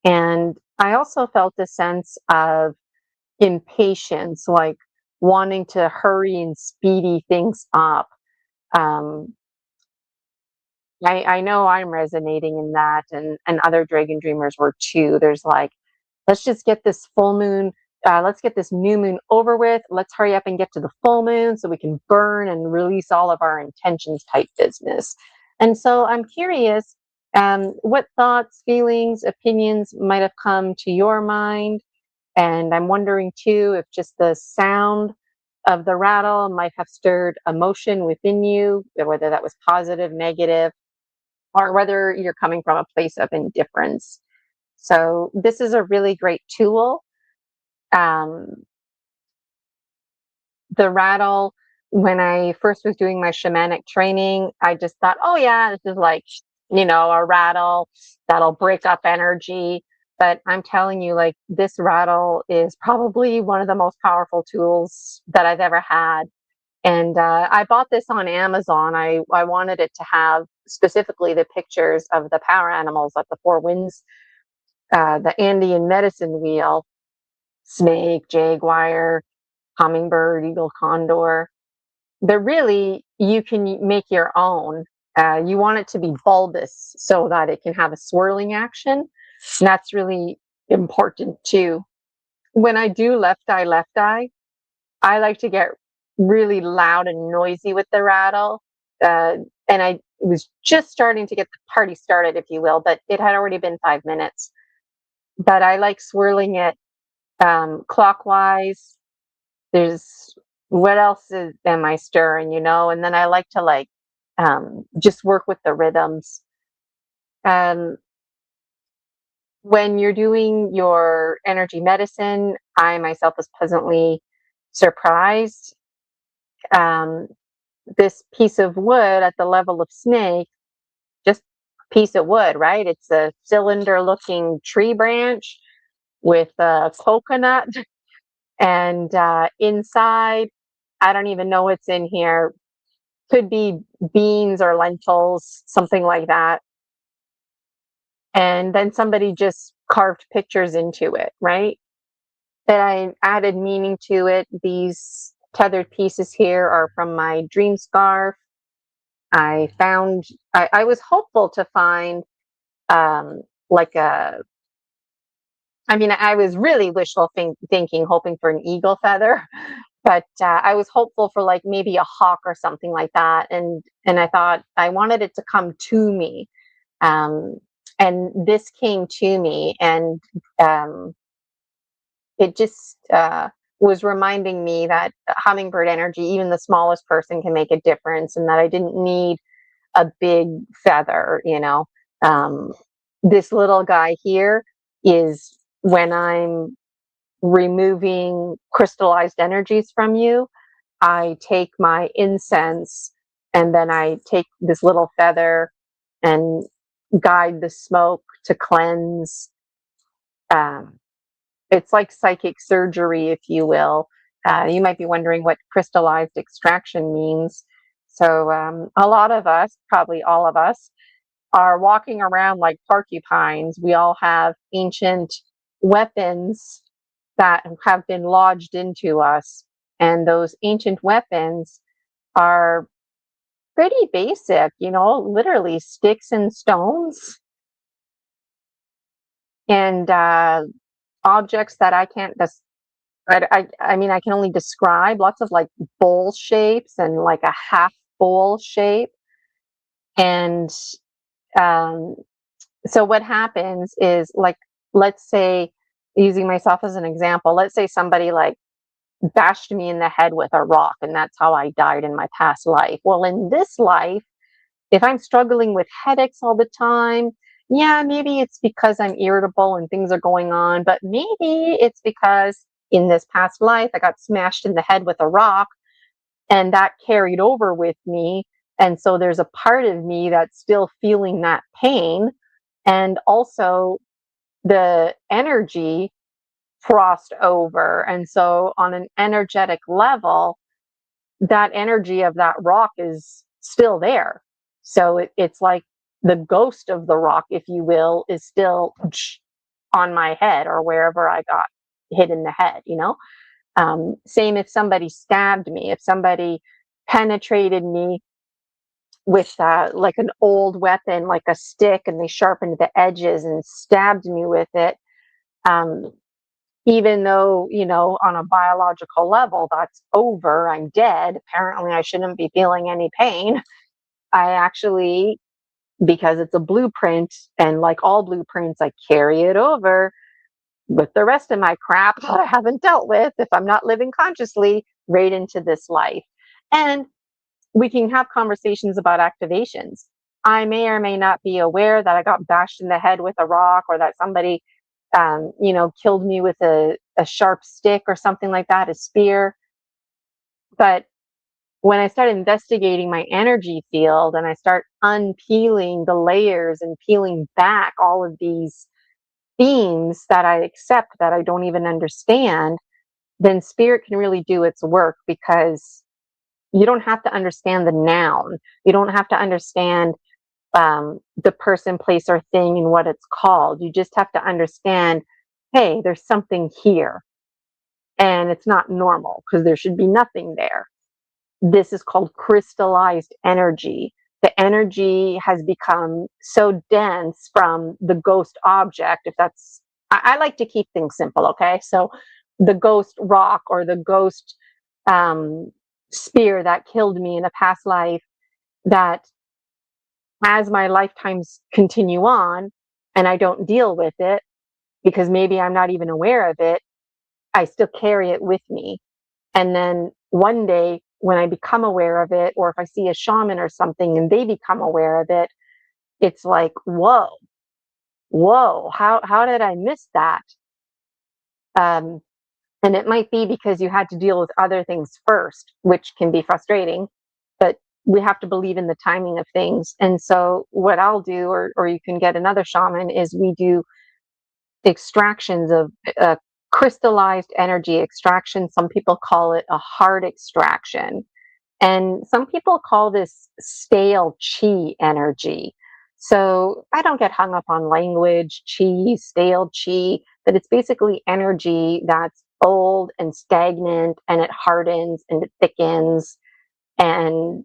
And I also felt a sense of impatience, like wanting to hurry and speedy things up. Um, I know I'm resonating in that, and other dragon dreamers were too. There's like, let's just get this full moon, let's get this new moon over with. Let's hurry up and get to the full moon so we can burn and release all of our intentions type business. And so I'm curious, what thoughts, feelings, opinions might have come to your mind. And I'm wondering too if just the sound of the rattle might have stirred emotion within you, whether that was positive, negative, or whether you're coming from a place of indifference. So this is a really great tool. Um, the rattle, when I first was doing my shamanic training, I just thought, oh yeah, this is like, a rattle that'll break up energy. But I'm telling you, like, this rattle is probably one of the most powerful tools that I've ever had. And I bought this on Amazon. I wanted it to have specifically the pictures of the power animals at the Four Winds, the Andean medicine wheel, snake, jaguar, hummingbird, eagle, condor. They're really, you can make your own. You want it to be bulbous so that it can have a swirling action. And that's really important too. When I do left eye, I like to get really loud and noisy with the rattle. And I was just starting to get the party started, if you will, but it had already been 5 minutes. But I like swirling it clockwise. There's what else am I stirring, And then I like to just work with the rhythms. Um, when you're doing your energy medicine, I myself was pleasantly surprised. Um, this piece of wood at the level of snake, just piece of wood, right? It's a cylinder looking tree branch with a coconut and inside, I don't even know what's in here. Could be beans or lentils, something like that. And then somebody just carved pictures into it, right? That I added meaning to it. These tethered pieces here are from my dream scarf. I found, I was hopeful to find like a, I mean, I was really wishful thinking, hoping for an eagle feather, but I was hopeful for like maybe a hawk or something like that. And I thought I wanted it to come to me. Um, and this came to me, and um, it just was reminding me that hummingbird energy, even the smallest person can make a difference, and that I didn't need a big feather. Um, this little guy here is when I'm removing crystallized energies from you, I take my incense and then I take this little feather and guide the smoke to cleanse. Um, it's like psychic surgery, if you will. You might be wondering what crystallized extraction means. So, a lot of us, probably all of us, are walking around like porcupines. We all have ancient weapons that have been lodged into us. And those ancient weapons are pretty basic, literally sticks and stones. And objects that I can't I mean, I can only describe lots of like bowl shapes and like a half bowl shape. And um, so what happens is like, let's say, using myself as an example, let's say somebody like bashed me in the head with a rock, and that's how I died in my past life. Well, in this life, if I'm struggling with headaches all the time, yeah, maybe it's because I'm irritable and things are going on, but maybe it's because in this past life I got smashed in the head with a rock and that carried over with me. And so there's a part of me that's still feeling that pain. And also the energy crossed over. And so, on an energetic level, that energy of that rock is still there. So it's like the ghost of the rock, if you will, is still on my head or wherever I got hit in the head, you know? Same if somebody stabbed me, if somebody penetrated me with like an old weapon, like a stick, and they sharpened the edges and stabbed me with it. Um, Even though, you know, on a biological level, that's over, I'm dead. Apparently, I shouldn't be feeling any pain. I actually, because it's a blueprint, and like all blueprints, I carry it over with the rest of my crap that I haven't dealt with if I'm not living consciously right into this life. And we can have conversations about activations. I may or may not be aware that I got bashed in the head with a rock, or that somebody, you know, killed me with a sharp stick or something like that, a spear. But when I start investigating my energy field and I start unpeeling the layers and peeling back all of these themes that I accept that I don't even understand, then spirit can really do its work, because you don't have to understand the noun. You don't have to understand the person, place, or thing and what it's called. You just have to understand, hey, there's something here and it's not normal because there should be nothing there. This is called crystallized energy. The energy has become so dense from the ghost object. If that's, I like to keep things simple, okay? So the ghost rock or the ghost um, spear that killed me in a past life, that as my lifetimes continue on and I don't deal with it because maybe I'm not even aware of it, I still carry it with me. And then one day when I become aware of it, or if I see a shaman or something and they become aware of it, it's like, whoa, whoa, how did I miss that? Um, and it might be because you had to deal with other things first, which can be frustrating, but we have to believe in the timing of things. And so what I'll do, or you can get another shaman, is we do extractions of crystallized energy extraction. Some people call it a heart extraction. And some people call this stale chi energy. So I don't get hung up on language, chi, stale chi, but it's basically energy that's old and stagnant, and it hardens and it thickens, and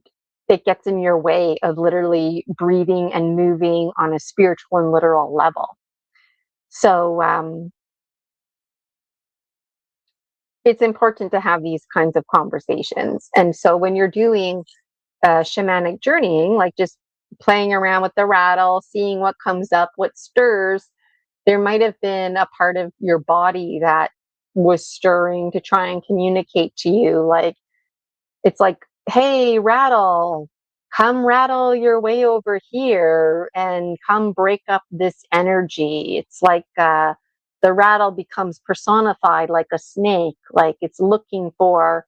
it gets in your way of literally breathing and moving on a spiritual and literal level. So it's important to have these kinds of conversations. And so when you're doing shamanic journeying, like just playing around with the rattle, seeing what comes up, what stirs, there might have been a part of your body that was stirring to try and communicate to you. Like, it's like, hey, rattle, come rattle your way over here and come break up this energy. It's like the rattle becomes personified like a snake, like it's looking for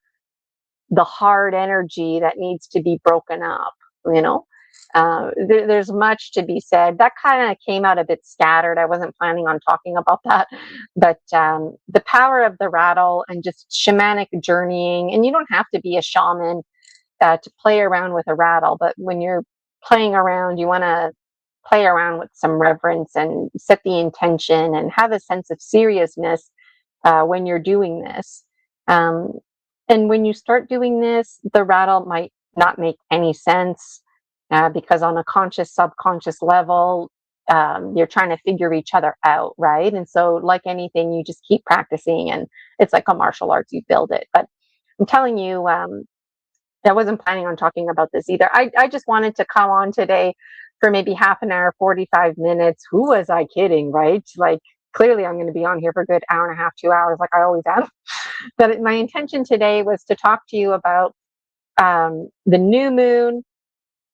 the hard energy that needs to be broken up, you know? There's much to be said. That kind of came out a bit scattered. I wasn't planning on talking about that. But the power of the rattle and just shamanic journeying, and you don't have to be a shaman to play around with a rattle, but when you're playing around, you want to play around with some reverence and set the intention and have a sense of seriousness when you're doing this. Um, and when you start doing this, the rattle might not make any sense because on a conscious, subconscious level, you're trying to figure each other out, right? And so, like anything, you just keep practicing, and it's like a martial arts, you build it. But I'm telling you, I wasn't planning on talking about this either. I just wanted to come on today for maybe half an hour, 45 minutes. Who was I kidding, right? Like, clearly, I'm going to be on here for a good hour and a half, 2 hours, like I always am. But my intention today was to talk to you about the new moon,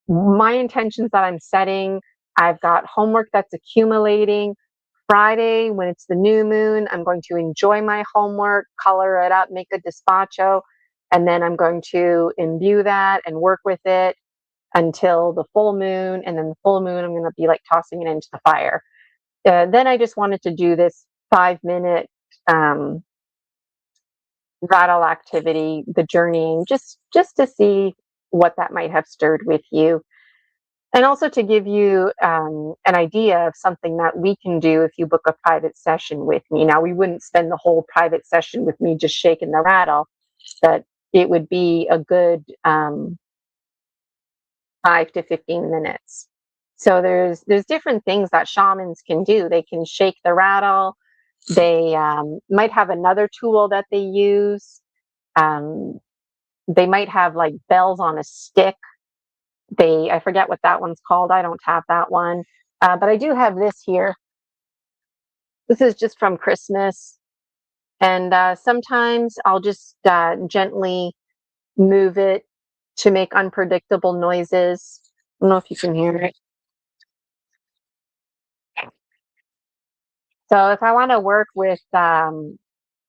my intentions that I'm setting. I've got homework that's accumulating. Friday, when it's the new moon, I'm going to enjoy my homework, color it up, make a despacho, and then I'm going to imbue that and work with it until the full moon. And then the full moon, I'm going to be like tossing it into the fire. Then I just wanted to do this 5 minute um, rattle activity, the journeying, just to see what that might have stirred with you. And also to give you an idea of something that we can do if you book a private session with me. Now, we wouldn't spend the whole private session with me just shaking the rattle, but it would be a good 5 to 15 minutes. So there's different things that shamans can do. They can shake the rattle. They might have another tool that they use. Um, they might have like bells on a stick. I forget what that one's called. I don't have that one. But I do have this here. This is just from Christmas. And sometimes I'll just gently move it to make unpredictable noises. I don't know if you can hear it. So if I want to work with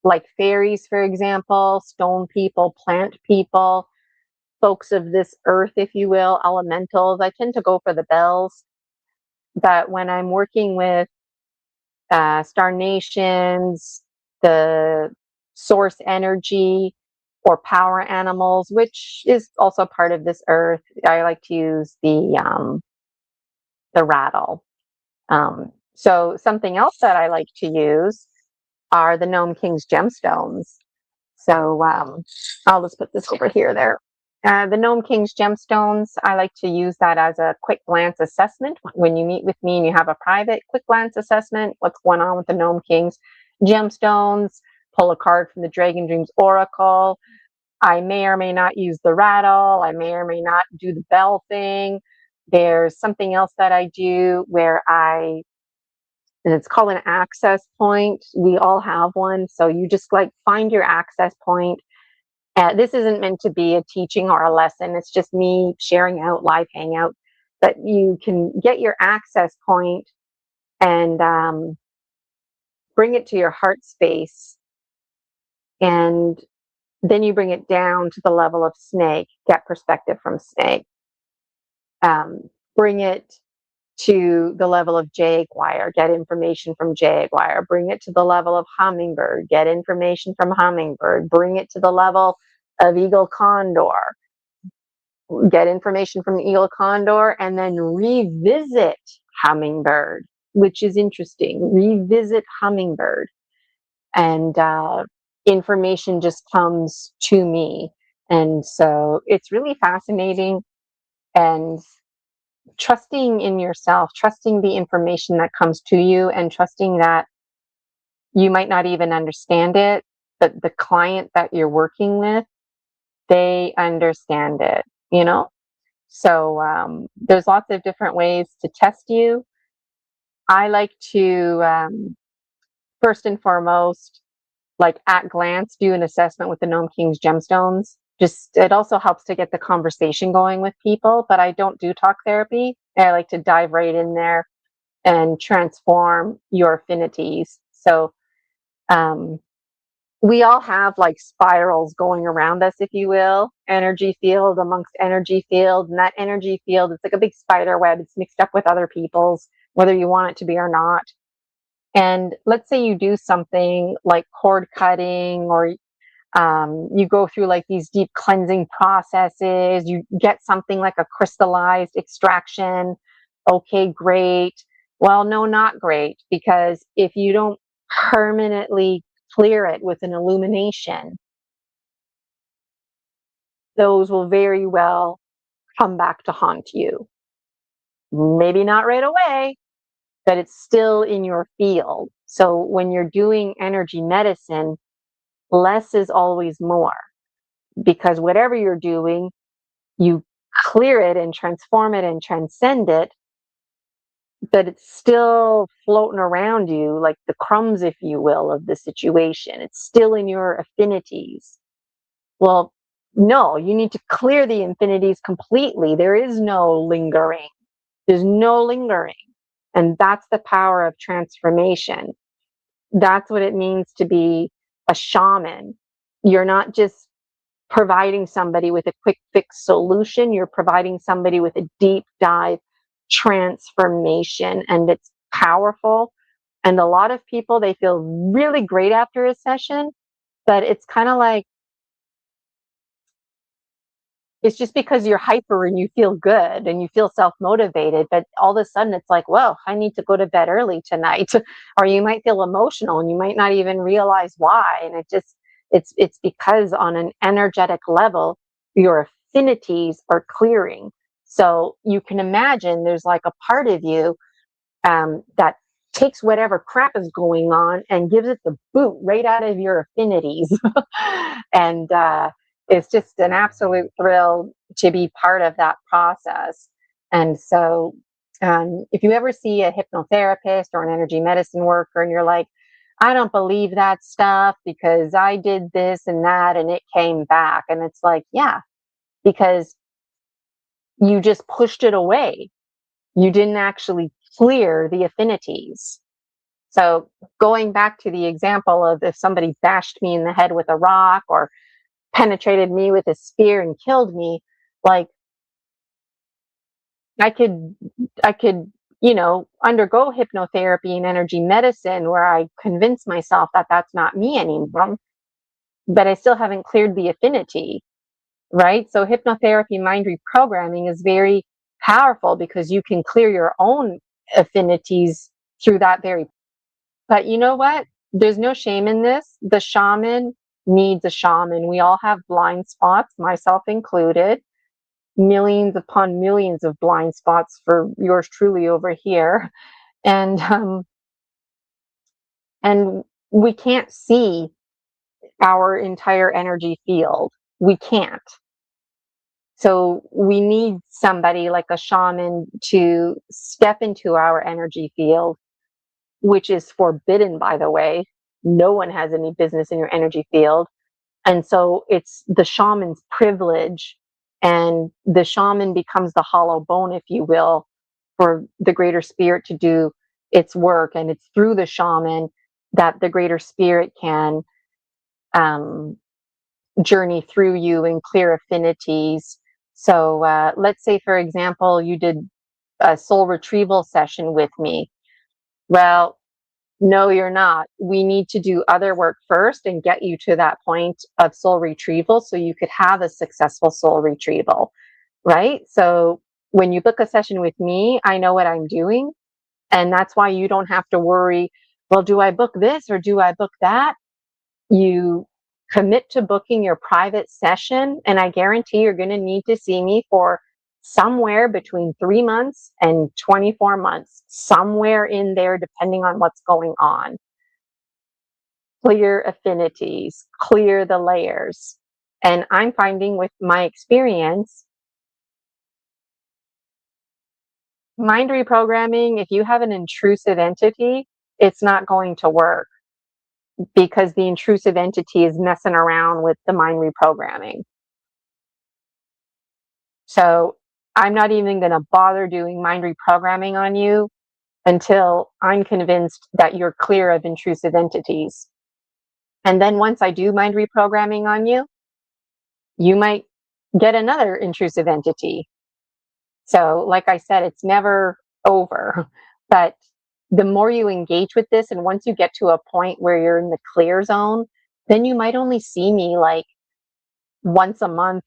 like fairies, for example, stone people, plant people, folks of this earth, if you will, elementals, I tend to go for the bells. But when I'm working with star nations, the source energy, or power animals, which is also part of this earth, I like to use the rattle. So something else that I like to use are the Gnome King's gemstones. So I'll just put this over here there. The Gnome King's gemstones, I like to use that as a quick glance assessment. When you meet with me and you have a private quick glance assessment, what's going on with the Gnome King's gemstones, pull a card from the Dragon Dreams Oracle. I may or may not use the rattle. I may or may not do the bell thing. There's something else that I do where and it's called an access point. We all have one. So you just like find your access point. This isn't meant to be a teaching or a lesson. It's just me sharing out live hangout. But you can get your access point and bring it to your heart space. And then you bring it down to the level of snake, get perspective from snake. Bring it to the level of jaguar, get information from jaguar. Bring it to the level of hummingbird, get information from hummingbird. Bring it to the level of eagle condor, get information from eagle condor, and then revisit hummingbird, which is interesting. Revisit hummingbird, and information just comes to me. And so it's really fascinating, and trusting in yourself, trusting the information that comes to you, and trusting that you might not even understand it, but the client that you're working with, they understand it, you know? So there's lots of different ways to test you. I like to, first and foremost, like at glance, do an assessment with the Gnome King's gemstones. Just it also helps to get the conversation going with people, but I don't do talk therapy. I like to dive right in there and transform your affinities. So um, we all have like spirals going around us, if you will, energy field amongst energy field. And that energy field, it's like a big spider web. It's mixed up with other people's, whether you want it to be or not. And let's say you do something like cord cutting, or you go through like these deep cleansing processes, you get something like a crystallized extraction. Okay, great. Well, no, not great, because if you don't permanently clear it with an illumination, those will very well come back to haunt you. Maybe not right away, but it's still in your field. So when you're doing energy medicine, less is always more, because whatever you're doing, you clear it and transform it and transcend it, but it's still floating around you like the crumbs, if you will, of the situation. It's still in your affinities. Well, no, you need to clear the infinities completely. There is no lingering. There's no lingering. And that's the power of transformation. That's what it means to be a shaman. You're not just providing somebody with a quick fix solution, you're providing somebody with a deep dive transformation, and it's powerful. And a lot of people, they feel really great after a session, but it's kind of like, it's just because you're hyper and you feel good and you feel self-motivated, but all of a sudden it's like, whoa, I need to go to bed early tonight. Or you might feel emotional and you might not even realize why. And it's because on an energetic level, your affinities are clearing. So you can imagine there's like a part of you that takes whatever crap is going on and gives it the boot right out of your affinities. And it's just an absolute thrill to be part of that process. And so if you ever see a hypnotherapist or an energy medicine worker and you're like, I don't believe that stuff because I did this and that and it came back. And it's like, yeah, because you just pushed it away. You didn't actually clear the affinities. So going back to the example of if somebody bashed me in the head with a rock or penetrated me with a spear and killed me, like I could I could, undergo hypnotherapy and energy medicine where I convince myself that that's not me anymore, but I still haven't cleared the affinity, right? So hypnotherapy mind reprogramming is very powerful because you can clear your own affinities through that very. But you know what? There's no shame in this. The shaman needs a shaman. We all have blind spots, myself included. Millions upon millions of blind spots for yours truly over here. And and we can't see our entire energy field. We can't. So we need somebody like a shaman to step into our energy field, which is forbidden, by the way. No one has any business in your energy field. And so it's the shaman's privilege, and the shaman becomes the hollow bone, if you will, for the greater spirit to do its work. And it's through the shaman that the greater spirit can um, journey through you and clear affinities. So let's say, for example, you did a soul retrieval session with me. Well, no, you're not. We need to do other work first and get you to that point of soul retrieval so you could have a successful soul retrieval, right? So when you book a session with me, I know what I'm doing. And that's why you don't have to worry, well, do I book this or do I book that? You commit to booking your private session, and I guarantee you're going to need to see me for somewhere between 3 months and 24 months, somewhere in there, depending on what's going on. Clear affinities, clear the layers. And I'm finding with my experience, mind reprogramming, if you have an intrusive entity, it's not going to work because the intrusive entity is messing around with the mind reprogramming. So I'm not even going to bother doing mind reprogramming on you until I'm convinced that you're clear of intrusive entities. And then once I do mind reprogramming on you, you might get another intrusive entity. So, like I said, it's never over. But the more you engage with this, and once you get to a point where you're in the clear zone, then you might only see me like once a month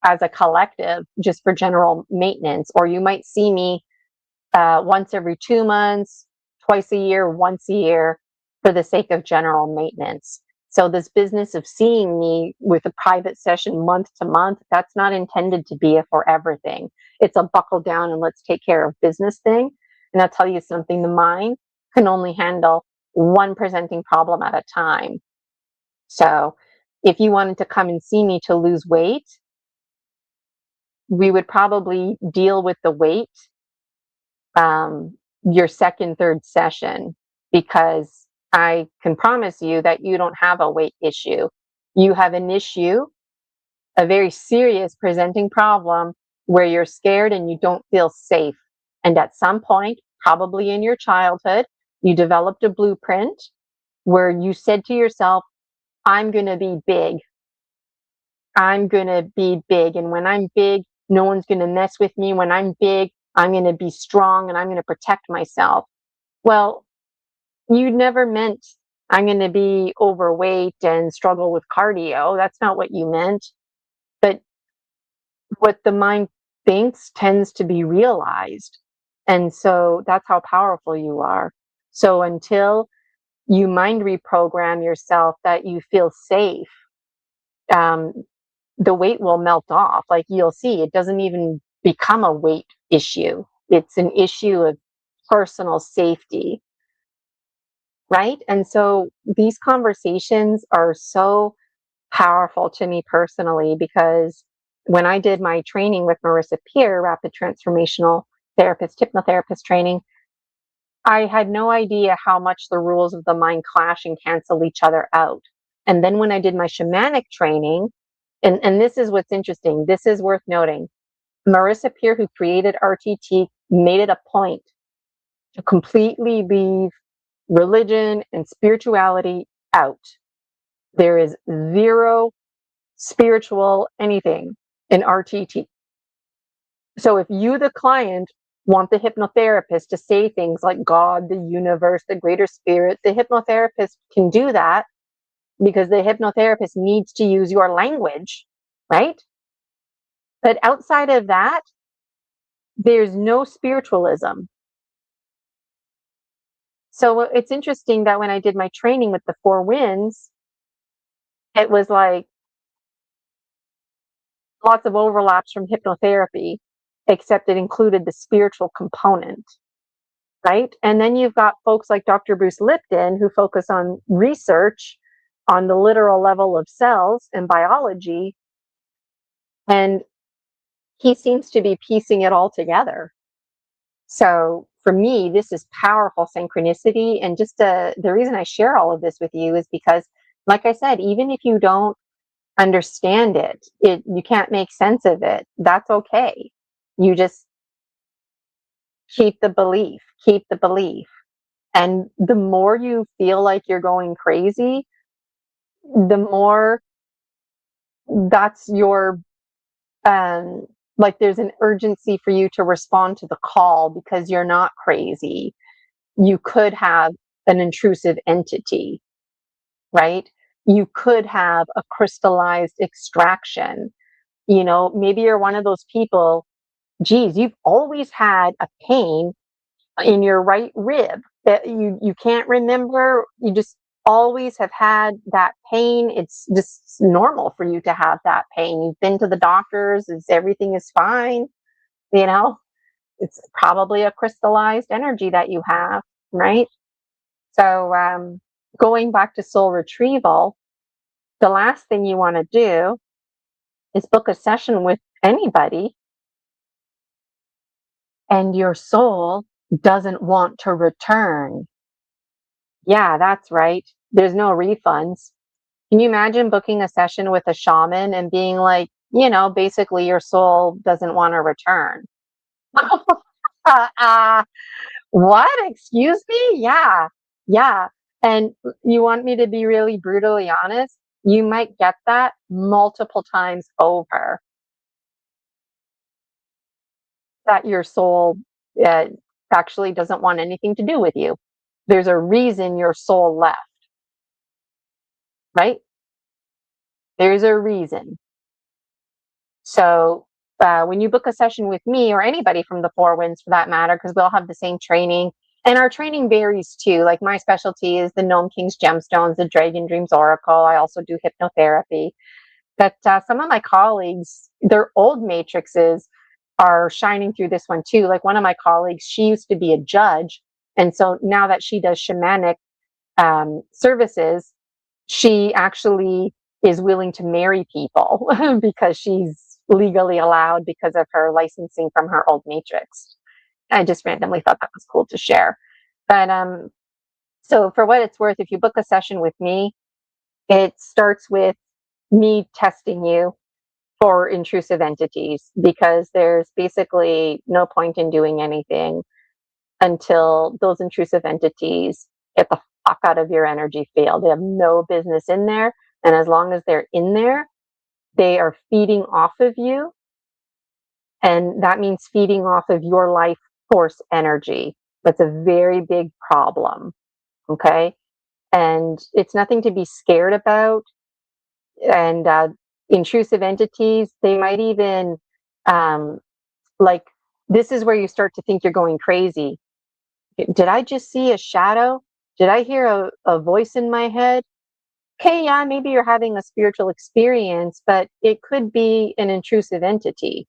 as a collective, just for general maintenance, or you might see me once every 2 months, twice a year, once a year, for the sake of general maintenance. So this business of seeing me with a private session month to month, that's not intended to be a forever thing. It's a buckle down and let's take care of business thing. And I'll tell you something, the mind can only handle one presenting problem at a time. So if you wanted to come and see me to lose weight, we would probably deal with the weight your second, third session, because I can promise you that you don't have a weight issue. You have an issue, a very serious presenting problem where you're scared and you don't feel safe. And at some point, probably in your childhood, you developed a blueprint where you said to yourself, I'm going to be big. I'm going to be big. And when I'm big, no one's going to mess with me. When I'm big, I'm going to be strong and I'm going to protect myself. Well, you never meant I'm going to be overweight and struggle with cardio. That's not what you meant. But what the mind thinks tends to be realized. And so that's how powerful you are. So until you mind reprogram yourself that you feel safe, um, the weight will melt off. Like you'll see, it doesn't even become a weight issue. It's an issue of personal safety, right? And so these conversations are so powerful to me personally, because when I did my training with Marissa Peer, rapid transformational therapist, hypnotherapist training, I had no idea how much the rules of the mind clash and cancel each other out. And then when I did my shamanic training, and this is what's interesting, this is worth noting. Marissa Peer, who created RTT, made it a point to completely leave religion and spirituality out. There is zero spiritual anything in RTT. So if you, the client, want the hypnotherapist to say things like God, the universe, the greater spirit, the hypnotherapist can do that because the hypnotherapist needs to use your language, right? But outside of that, there's no spiritualism. So it's interesting that when I did my training with the four winds, it was like lots of overlaps from hypnotherapy, except it included the spiritual component, right? And then you've got folks like Dr. Bruce Lipton who focus on research on the literal level of cells and biology, and he seems to be piecing it all together. So for me, this is powerful synchronicity. And just the reason I share all of this with you is because, like I said, even if you don't understand it, you can't make sense of it, that's okay. You just keep the belief, keep the belief. And the more you feel like you're going crazy, the more that's your like there's an urgency for you to respond to the call because you're not crazy. You could have an intrusive entity, right? You could have a crystallized extraction. You know, maybe you're one of those people, geez, you've always had a pain in your right rib that you can't remember. You just always have had that pain. It's just normal for you to have that pain. You've been to the doctors, everything is fine, you know. It's probably a crystallized energy that you have, right? So going back to soul retrieval, the last thing you want to do is book a session with anybody and your soul doesn't want to return. Yeah, that's right. There's no refunds. Can you imagine booking a session with a shaman and being like, you know, basically your soul doesn't want to return? uh, what? Excuse me? Yeah, yeah. And you want me to be really brutally honest? You might get that multiple times over, that your soul uh, actually doesn't want anything to do with you. There's a reason your soul left, right? There's a reason. So when you book a session with me or anybody from the Four Winds for that matter, because we'll have the same training, and our training varies too. Like my specialty is the Gnome King's Gemstones, the Dragon Dreams Oracle. I also do hypnotherapy. But some of my colleagues, their old matrices are shining through this one too. Like one of my colleagues, she used to be a judge. And so now that she does shamanic services, she actually is willing to marry people because she's legally allowed because of her licensing from her old matrix. I just randomly thought that was cool to share. But so for what it's worth, if you book a session with me, it starts with me testing you for intrusive entities because there's basically no point in doing anything until those intrusive entities get the fuck out of your energy field. They have no business in there. And as long as they're in there, they are feeding off of you. And that means feeding off of your life force energy. That's a very big problem. Okay. And it's nothing to be scared about. And intrusive entities, they might even, um, like, this is where you start to think you're going crazy. Did I just see a shadow? Did I hear a voice in my head? Okay, yeah, maybe you're having a spiritual experience, but it could be an intrusive entity.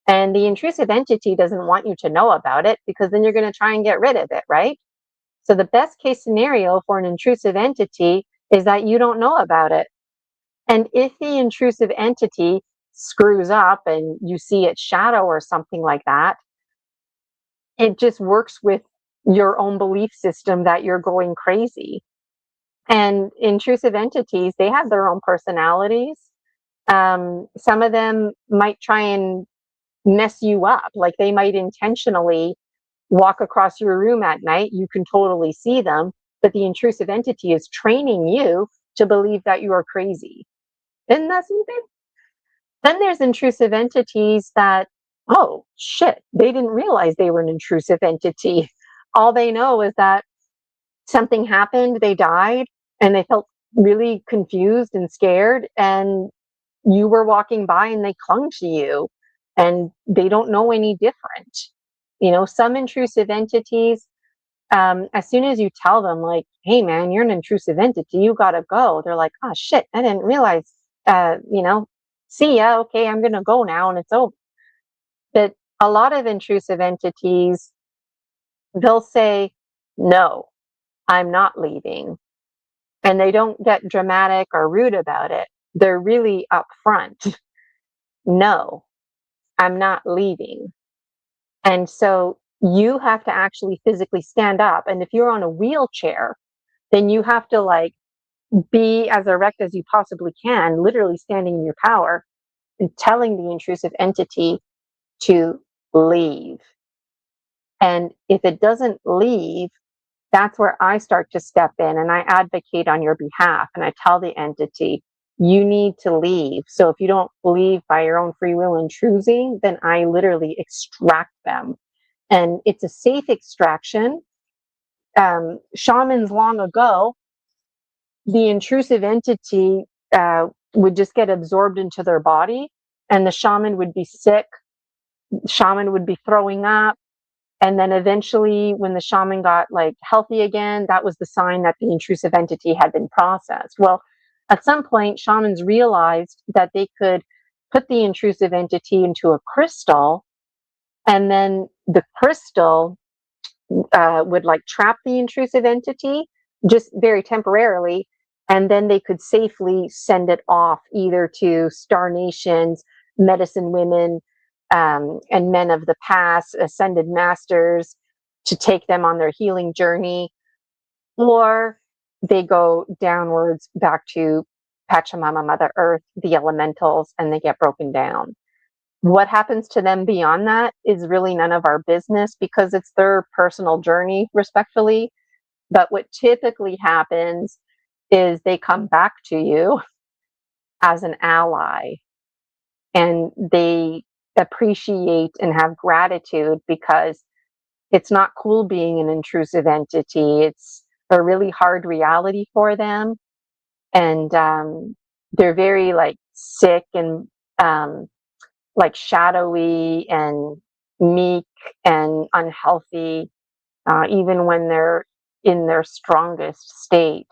And the intrusive entity doesn't want you to know about it because then you're going to try and get rid of it, right? So the best case scenario for an intrusive entity is that you don't know about it. And if the intrusive entity screws up and you see its shadow or something like that, it just works with your own belief system that you're going crazy. And intrusive entities, they have their own personalities. Some of them might try and mess you up, like they might intentionally walk across your room at night. You can totally see them, but the intrusive entity is training you to believe that you are crazy. Isn't that something? Then there's intrusive entities that, oh shit, they didn't realize they were an intrusive entity. All they know is that something happened, they died, and they felt really confused and scared. And you were walking by and they clung to you and they don't know any different. You know, some intrusive entities, as soon as you tell them, like, hey, man, you're an intrusive entity, you got to go, they're like, oh, shit, I didn't realize, you know, see ya. Okay, I'm going to go now and it's over. But a lot of intrusive entities, they'll say, no, I'm not leaving. And they don't get dramatic or rude about it. They're really upfront. No, I'm not leaving. And so you have to actually physically stand up. And if you're on a wheelchair, then you have to like be as erect as you possibly can, literally standing in your power and telling the intrusive entity to leave. And if it doesn't leave, that's where I start to step in and I advocate on your behalf. And I tell the entity, you need to leave. So if you don't leave by your own free will and choosing, then I literally extract them. And it's a safe extraction. Shamans long ago, the intrusive entity would just get absorbed into their body, and the shaman would be sick. The shaman would be throwing up. And then eventually, when the shaman got like healthy again, that was the sign that the intrusive entity had been processed. Well, at some point, shamans realized that they could put the intrusive entity into a crystal, and then the crystal would like trap the intrusive entity just very temporarily, and then they could safely send it off either to star nations, medicine women, and men of the past, ascended masters, to take them on their healing journey, or they go downwards back to Pachamama, Mother Earth, the elementals, and they get broken down. What happens to them beyond that is really none of our business because it's their personal journey, respectfully. But what typically happens is they come back to you as an ally and they appreciate and have gratitude because it's not cool being an intrusive entity. It's a really hard reality for them. And they're very like sick and like shadowy and meek and unhealthy, even when they're in their strongest state.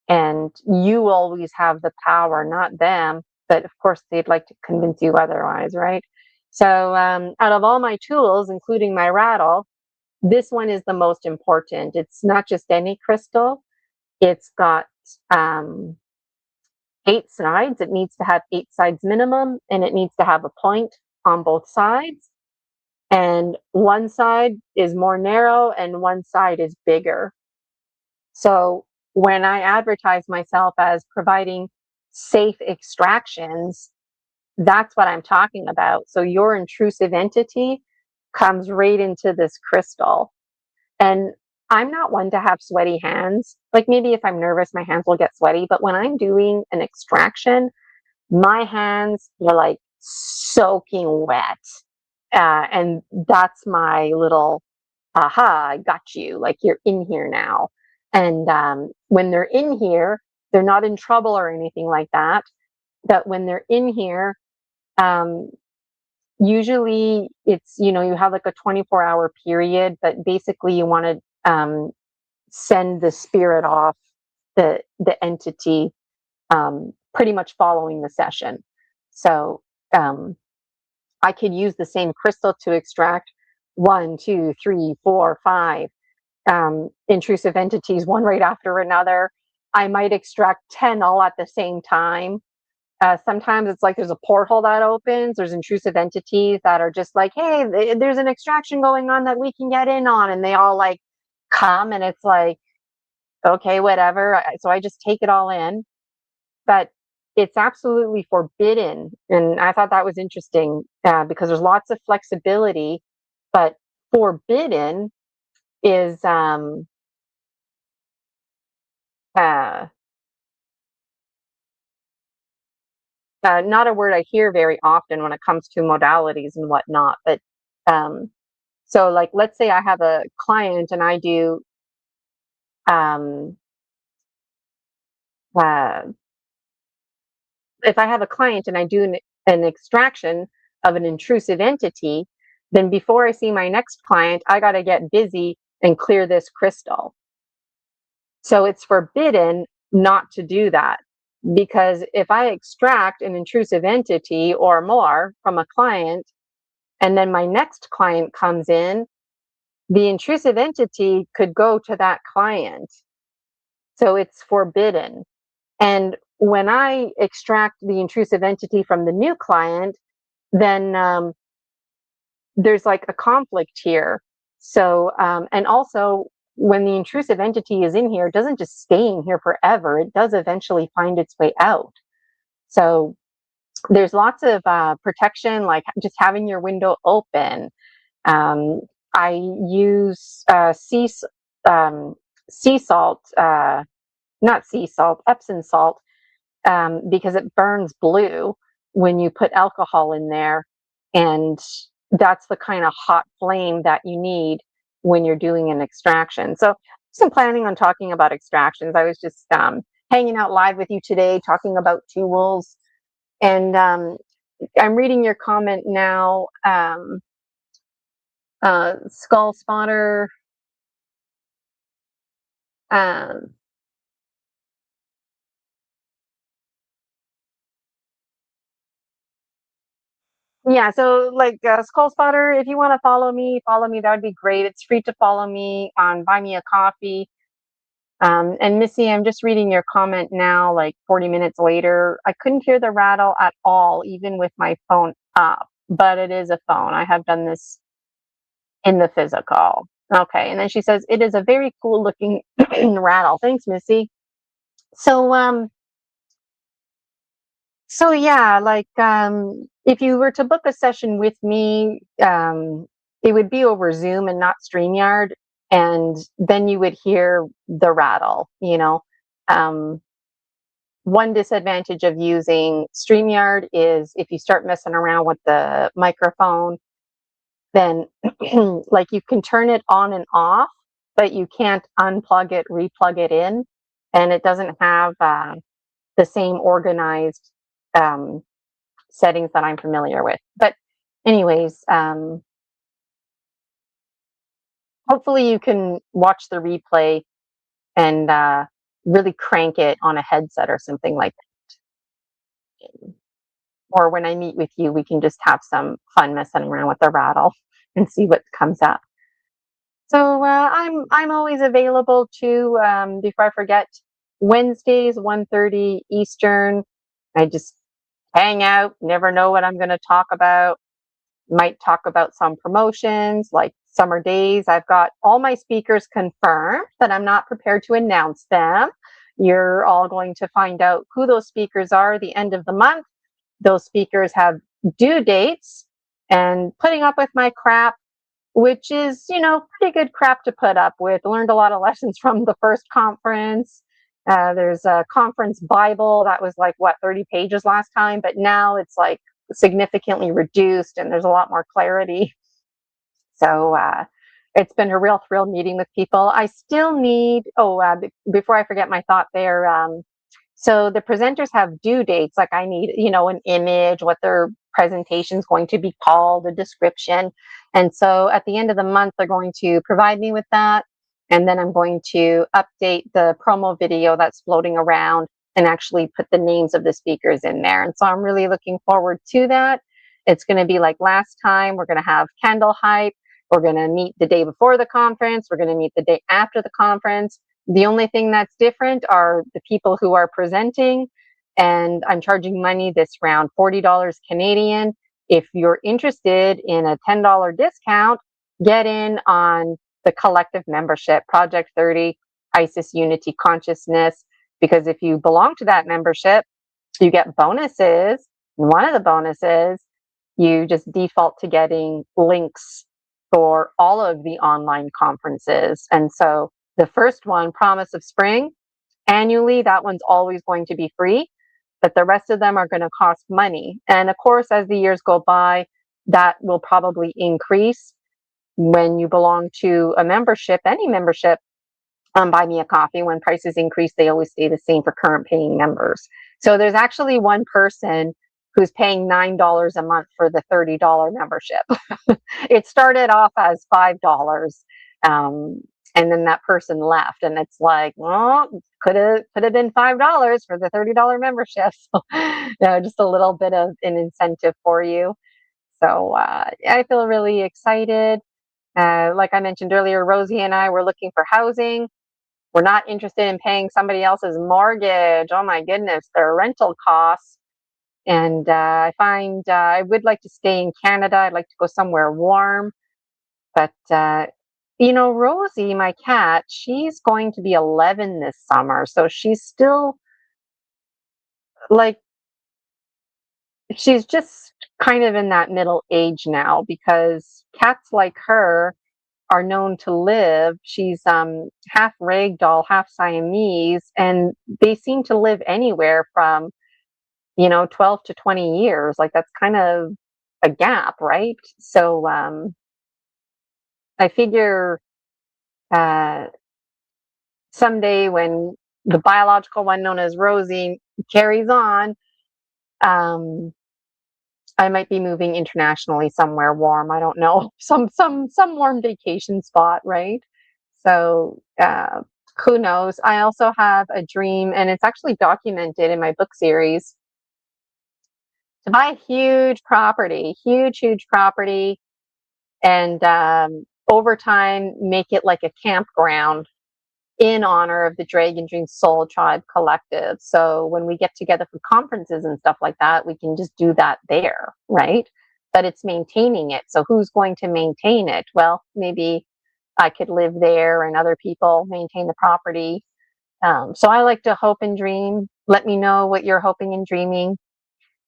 And you always have the power, not them. But of course, they'd like to convince you otherwise, right? So, out of all my tools, including my rattle, this one is the most important. It's not just any crystal, it's got um, 8 sides. It needs to have 8 sides minimum, and it needs to have a point on both sides. And one side is more narrow, and one side is bigger. So when I advertise myself as providing safe extractions, that's what I'm talking about. So your intrusive entity comes right into this crystal. And I'm not one to have sweaty hands. Like maybe if I'm nervous, my hands will get sweaty. But when I'm doing an extraction, my hands are like soaking wet. And that's my little aha, I got you. Like you're in here now. And when they're in here, they're not in trouble or anything like that. But when they're in here, um, usually it's, you have like a 24-hour period, but basically you want to send the spirit off the entity pretty much following the session. So um, I could use the same crystal to extract one, two, three, four, five intrusive entities, one right after another. I might extract 10 all at the same time. Sometimes it's like there's a portal that opens. There's intrusive entities that are just like, hey, there's an extraction going on that we can get in on. And they all like come and it's like, okay, whatever. So I just take it all in. But it's absolutely forbidden. And I thought that was interesting because there's lots of flexibility, but forbidden is uh, not a word I hear very often when it comes to modalities and whatnot. But um, so, like, let's say I have a client and I do um, uh, if I have a client and I do an extraction of an intrusive entity, then before I see my next client, I got to get busy and clear this crystal. So it's forbidden not to do that because if I extract an intrusive entity or more from a client, and then my next client comes in, the intrusive entity could go to that client. So it's forbidden. And when I extract the intrusive entity from the new client, then there's like a conflict here. So, and also when the intrusive entity is in here, it doesn't just stay in here forever. It does eventually find its way out. So there's lots of protection, like just having your window open. Um, I use um, sea salt, not sea salt, Epsom salt, because it burns blue when you put alcohol in there. And that's the kind of hot flame that you need when you're doing an extraction. So I wasn't planning on talking about extractions. I was just hanging out live with you today, talking about tools. And I'm reading your comment now. Skull spotter. Um, yeah, so like Skull Spotter, if you want to follow me. That would be great. It's free to follow me on Buy Me a Coffee. And Missy, I'm just reading your comment now, like 40 minutes later. I couldn't hear the rattle at all, even with my phone up, but it is a phone. I have done this in the physical. Okay. And then she says, it is a very cool looking rattle. Thanks, Missy. So, yeah, like if you were to book a session with me, it would be over Zoom and not StreamYard, and then you would hear the rattle. Um, one disadvantage of using StreamYard is if you start messing around with the microphone, then like you can turn it on and off, but you can't unplug it, replug it in, and it doesn't have the same organized um, settings that I'm familiar with. But anyways, hopefully you can watch the replay and really crank it on a headset or something like that. or when I meet with you, we can just have some fun messing around with the rattle and see what comes up. So I'm always available to before I forget, Wednesdays 1:30 Eastern. I just hang out, never know what I'm going to talk about. Might talk about some promotions like summer days. I've got all my speakers confirmed, but I'm not prepared to announce them. You're all going to find out who those speakers are at the end of the month. Those speakers have due dates, and putting up with my crap, which is, pretty good crap to put up with. Learned a lot of lessons from the first conference. There's a conference Bible that was like, 30 pages last time, but now it's like significantly reduced and there's a lot more clarity. So it's been a real thrill meeting with people. I still need, before I forget my thought there, so the presenters have due dates. Like I need, an image, what their presentation is going to be called, a description. And so at the end of the month, they're going to provide me with that. And then I'm going to update the promo video that's floating around and actually put the names of the speakers in there. And so I'm really looking forward to that. It's going to be like last time. We're going to have candle hype. We're going to meet the day before the conference. We're going to meet the day after the conference. The only thing that's different are the people who are presenting, and I'm charging money this round, $40 Canadian. If you're interested in a $10 discount, get in on the collective membership, Project 30, ISIS Unity Consciousness, because if you belong to that membership, you get bonuses. One of the bonuses, you just default to getting links for all of the online conferences. And so the first one, Promise of Spring, annually, that one's always going to be free, but the rest of them are going to cost money. And of course, as the years go by, that will probably increase. When you belong to a membership, any membership, Buy Me a Coffee, when prices increase, they always stay the same for current paying members. So there's actually one person who's paying $9 a month for the $30 membership. It started off as $5. And then that person left, and it's like, well, could have been $5 for the $30 membership. So, just a little bit of an incentive for you. So I feel really excited. Like I mentioned earlier, Rosie and I were looking for housing. We're not interested in paying somebody else's mortgage. Oh my goodness, their rental costs. And I find I would like to stay in Canada. I'd like to go somewhere warm. But, Rosie, my cat, she's going to be 11 this summer. So she's still like, she's just kind of in that middle age now, because cats like her are known to live. She's half ragdoll, half Siamese, and they seem to live anywhere from 12 to 20 years. Like that's kind of a gap, right? So I figure uh, someday when the biological one known as Rosie carries on, um, I might be moving internationally somewhere warm. I don't know, some warm vacation spot, right? So who knows? I also have a dream, and it's actually documented in my book series, to buy a huge property, and over time make it like a campground in honor of the Dragon Dream Soul Tribe Collective. So when we get together for conferences and stuff like that, we can just do that there, right? But it's maintaining it. So who's going to maintain it? Well, maybe I could live there and other people maintain the property. So I like to hope and dream. Let me know what you're hoping and dreaming.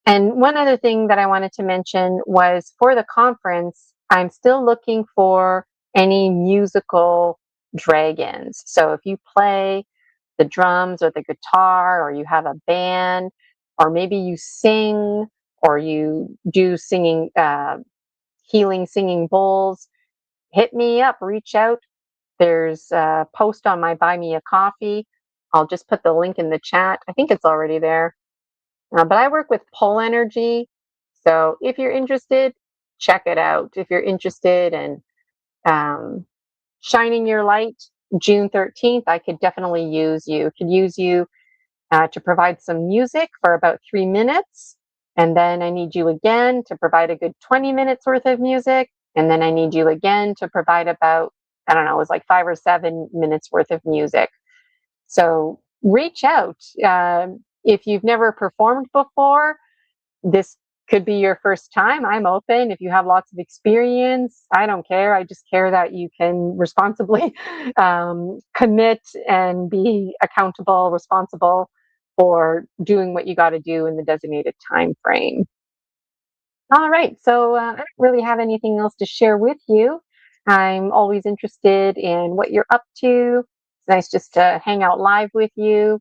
And one other thing that I wanted to mention was, for the conference, I'm still looking for any musical dragons. So if you play the drums or the guitar, or you have a band, or maybe you sing, or you do singing, healing singing bowls, hit me up, reach out. There's a post on my Buy Me a Coffee. I'll just put the link in the chat. I think it's already there. But I work with pole energy. So if you're interested, check it out. If you're interested in shining your light, June 13th, I could definitely use you. Could use you to provide some music for about 3 minutes. And then I need you again to provide a good 20 minutes worth of music. And then I need you again to provide about, I don't know, it was like 5 or 7 minutes worth of music. So reach out. If you've never performed before, this could be your first time. I'm open. If you have lots of experience, I don't care. I just care that you can responsibly commit and be accountable, responsible for doing what you got to do in the designated time frame. All right. So I don't really have anything else to share with you. I'm always interested in what you're up to. It's nice just to hang out live with you.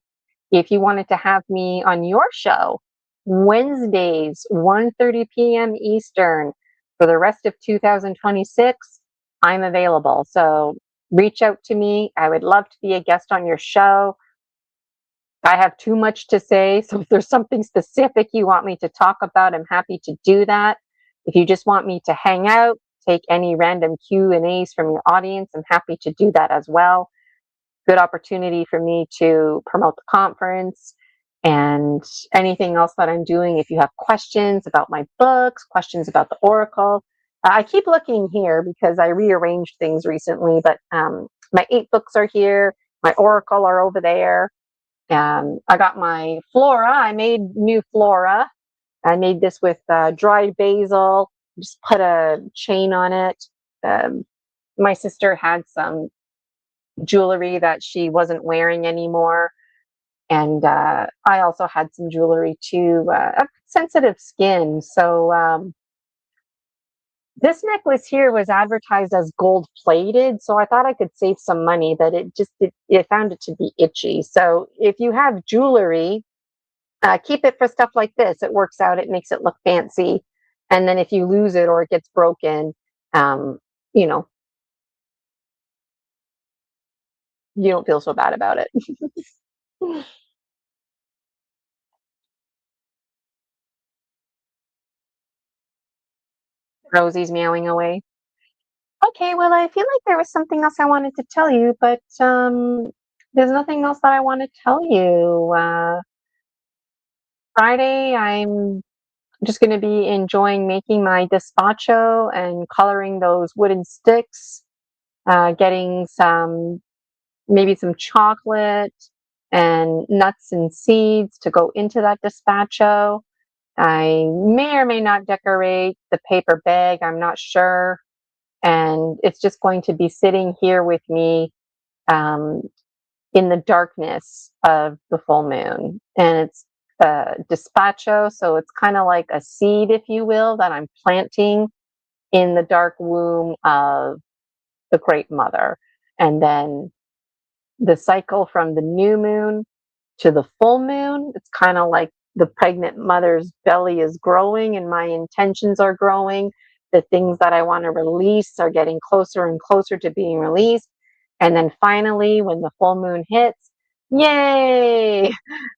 If you wanted to have me on your show, Wednesdays, 1:30 p.m. Eastern, for the rest of 2026, I'm available. So reach out to me. I would love to be a guest on your show. I have too much to say, so if there's something specific you want me to talk about, I'm happy to do that. If you just want me to hang out, take any random Q&As from your audience, I'm happy to do that as well. Good opportunity for me to promote the conference and anything else that I'm doing. If you have questions about my books, questions about the Oracle, I keep looking here because I rearranged things recently, but my 8 books are here. My Oracle are over there. I got my flora. I made new flora. I made this with dried basil. Just put a chain on it. My sister had some jewelry that she wasn't wearing anymore, and I also had some jewelry too. Sensitive skin, so this necklace here was advertised as gold plated, so I thought I could save some money, but it found it to be itchy. So if you have jewelry, keep it for stuff like this. It works out. It makes it look fancy. And then if you lose it or it gets broken, um, you know, you don't feel so bad about it. Rosie's meowing away. Okay, well, I feel like there was something else I wanted to tell you, but there's nothing else that I want to tell you. Friday, I'm just going to be enjoying making my gazpacho and coloring those wooden sticks, getting maybe some chocolate and nuts and seeds to go into that gazpacho. I may or may not decorate the paper bag, I'm not sure. And it's just going to be sitting here with me um, in the darkness of the full moon. And it's gazpacho, so it's kind of like a seed, if you will, that I'm planting in the dark womb of the Great Mother. And then the cycle from the new moon to the full moon, it's kind of like the pregnant mother's belly is growing and my intentions are growing. The things that I want to release are getting closer and closer to being released. And then finally, when the full moon hits, yay!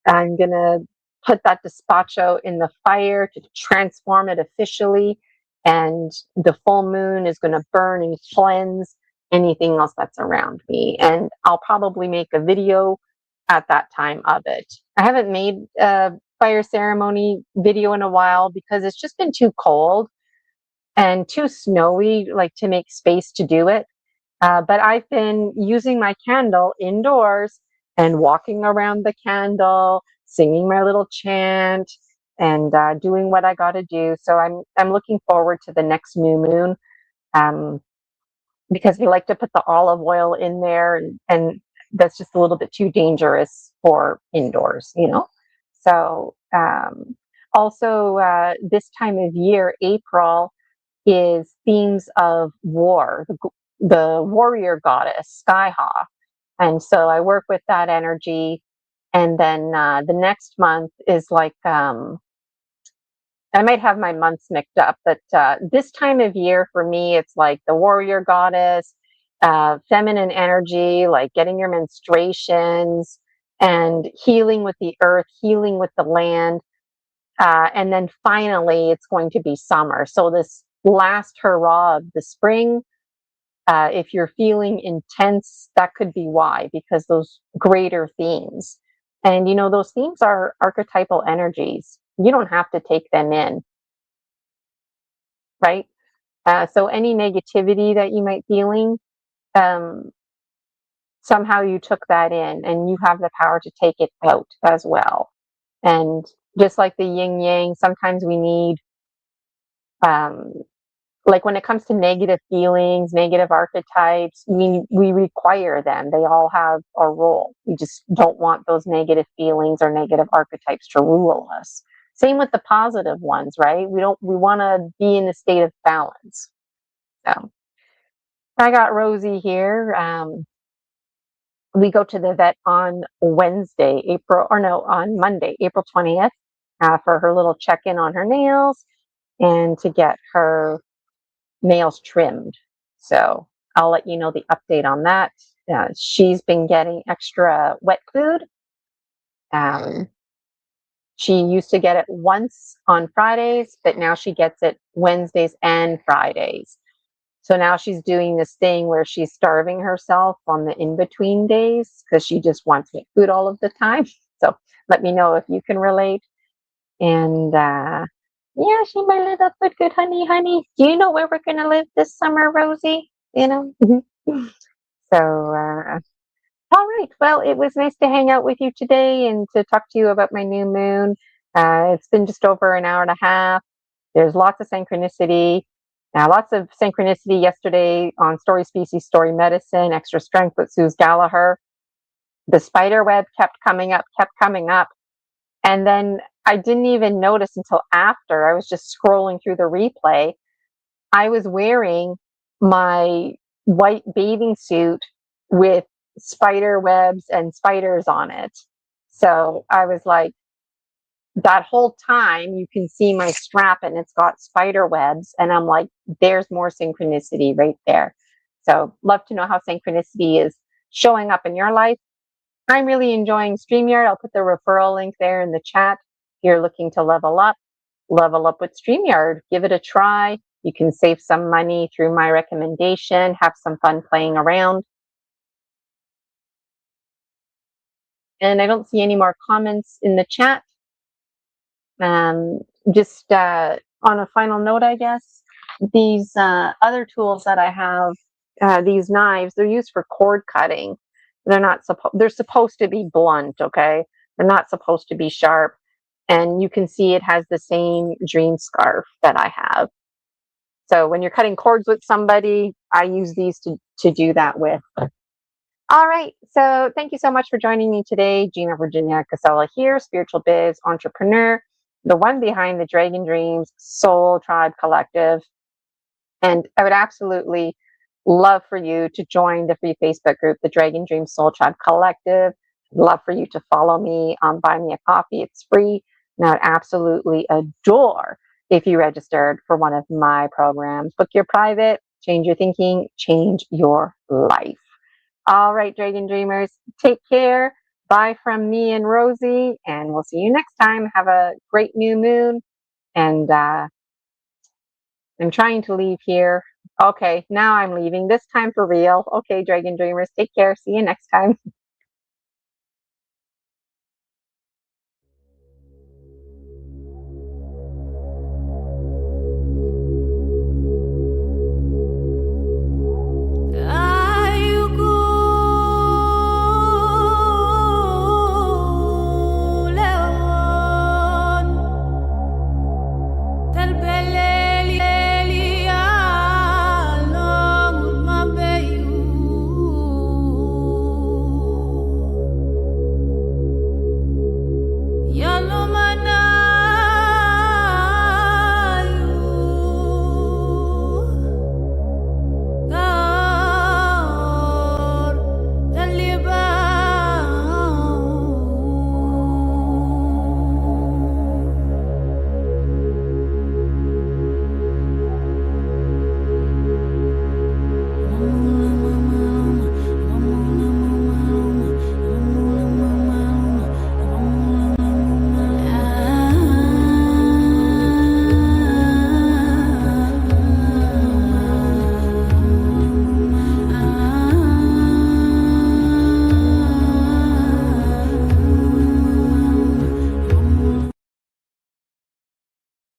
I'm going to put that gazpacho in the fire to transform it officially. And the full moon is going to burn and cleanse anything else that's around me. And I'll probably make a video at that time of it. I haven't made a fire ceremony video in a while because it's just been too cold and too snowy, like to make space to do it. But I've been using my candle indoors and walking around the candle, singing my little chant, and doing what I got to do. So I'm looking forward to the next new moon. Um, because we like to put the olive oil in there, and that's just a little bit too dangerous for indoors, you know. So also this time of year, April, is themes of war, the warrior goddess Skyha, and so I work with that energy. And then the next month is like I might have my months mixed up, but this time of year for me, it's like the warrior goddess, feminine energy, like getting your menstruations and healing with the earth, healing with the land. And then finally, it's going to be summer. So, this last hurrah of the spring, if you're feeling intense, that could be why, because those greater themes. And, you know, those themes are archetypal energies. You don't have to take them in, right? So any negativity that you might feeling, um, somehow you took that in, and you have the power to take it out as well. And just like the yin yang, sometimes we need, um, like when it comes to negative feelings, negative archetypes, we require them. They all have a role. We just don't want those negative feelings or negative archetypes to rule us. Same with the positive ones, right? We want to be in a state of balance. So I got Rosie here. We go to the vet on Wednesday, on Monday, April 20th, for her little check in on her nails and to get her nails trimmed. So I'll let you know the update on that. She's been getting extra wet food. Um, she used to get it once on Fridays, but now she gets it Wednesdays and Fridays. So now she's doing this thing where she's starving herself on the in between days because she just wants wet food all of the time. So let me know if you can relate. And yeah, she my little good honey, honey. Do you know where we're gonna live this summer, Rosie? You know. So all right. Well, it was nice to hang out with you today and to talk to you about my new moon. It's been just over an hour and a half. There's lots of synchronicity. Lots of synchronicity yesterday on Story Species, Story Medicine, Extra Strength with Suze Gallagher. The spider web kept coming up, kept coming up. And then I didn't even notice until after. I was just scrolling through the replay. I was wearing my white bathing suit with spider webs and spiders on it. So I was like, that whole time you can see my strap and it's got spider webs. And I'm like, there's more synchronicity right there. So love to know how synchronicity is showing up in your life. I'm really enjoying StreamYard. I'll put the referral link there in the chat. If you're looking to level up with StreamYard. Give it a try. You can save some money through my recommendation, have some fun playing around. And I don't see any more comments in the chat. Just on a final note, I guess, these other tools that I have, these knives, they're used for cord cutting. They're supposed to be blunt, okay? They're not supposed to be sharp. And you can see it has the same dream scarf that I have. So when you're cutting cords with somebody, I use these to do that with. All right. So thank you so much for joining me today. Gina Virginia Casella here, spiritual biz entrepreneur, the one behind the Dragon Dreams Soul Tribe Collective. And I would absolutely love for you to join the free Facebook group, the Dragon Dreams Soul Tribe Collective. Love for you to follow me on Buy Me a Coffee. It's free. And I would absolutely adore if you registered for one of my programs. Book your private, change your thinking, change your life. All right, Dragon Dreamers, take care. Bye from me and Rosie, and we'll see you next time. Have a great new moon. And I'm trying to leave here. Okay, now I'm leaving, this time for real. Okay, Dragon Dreamers, take care. See you next time.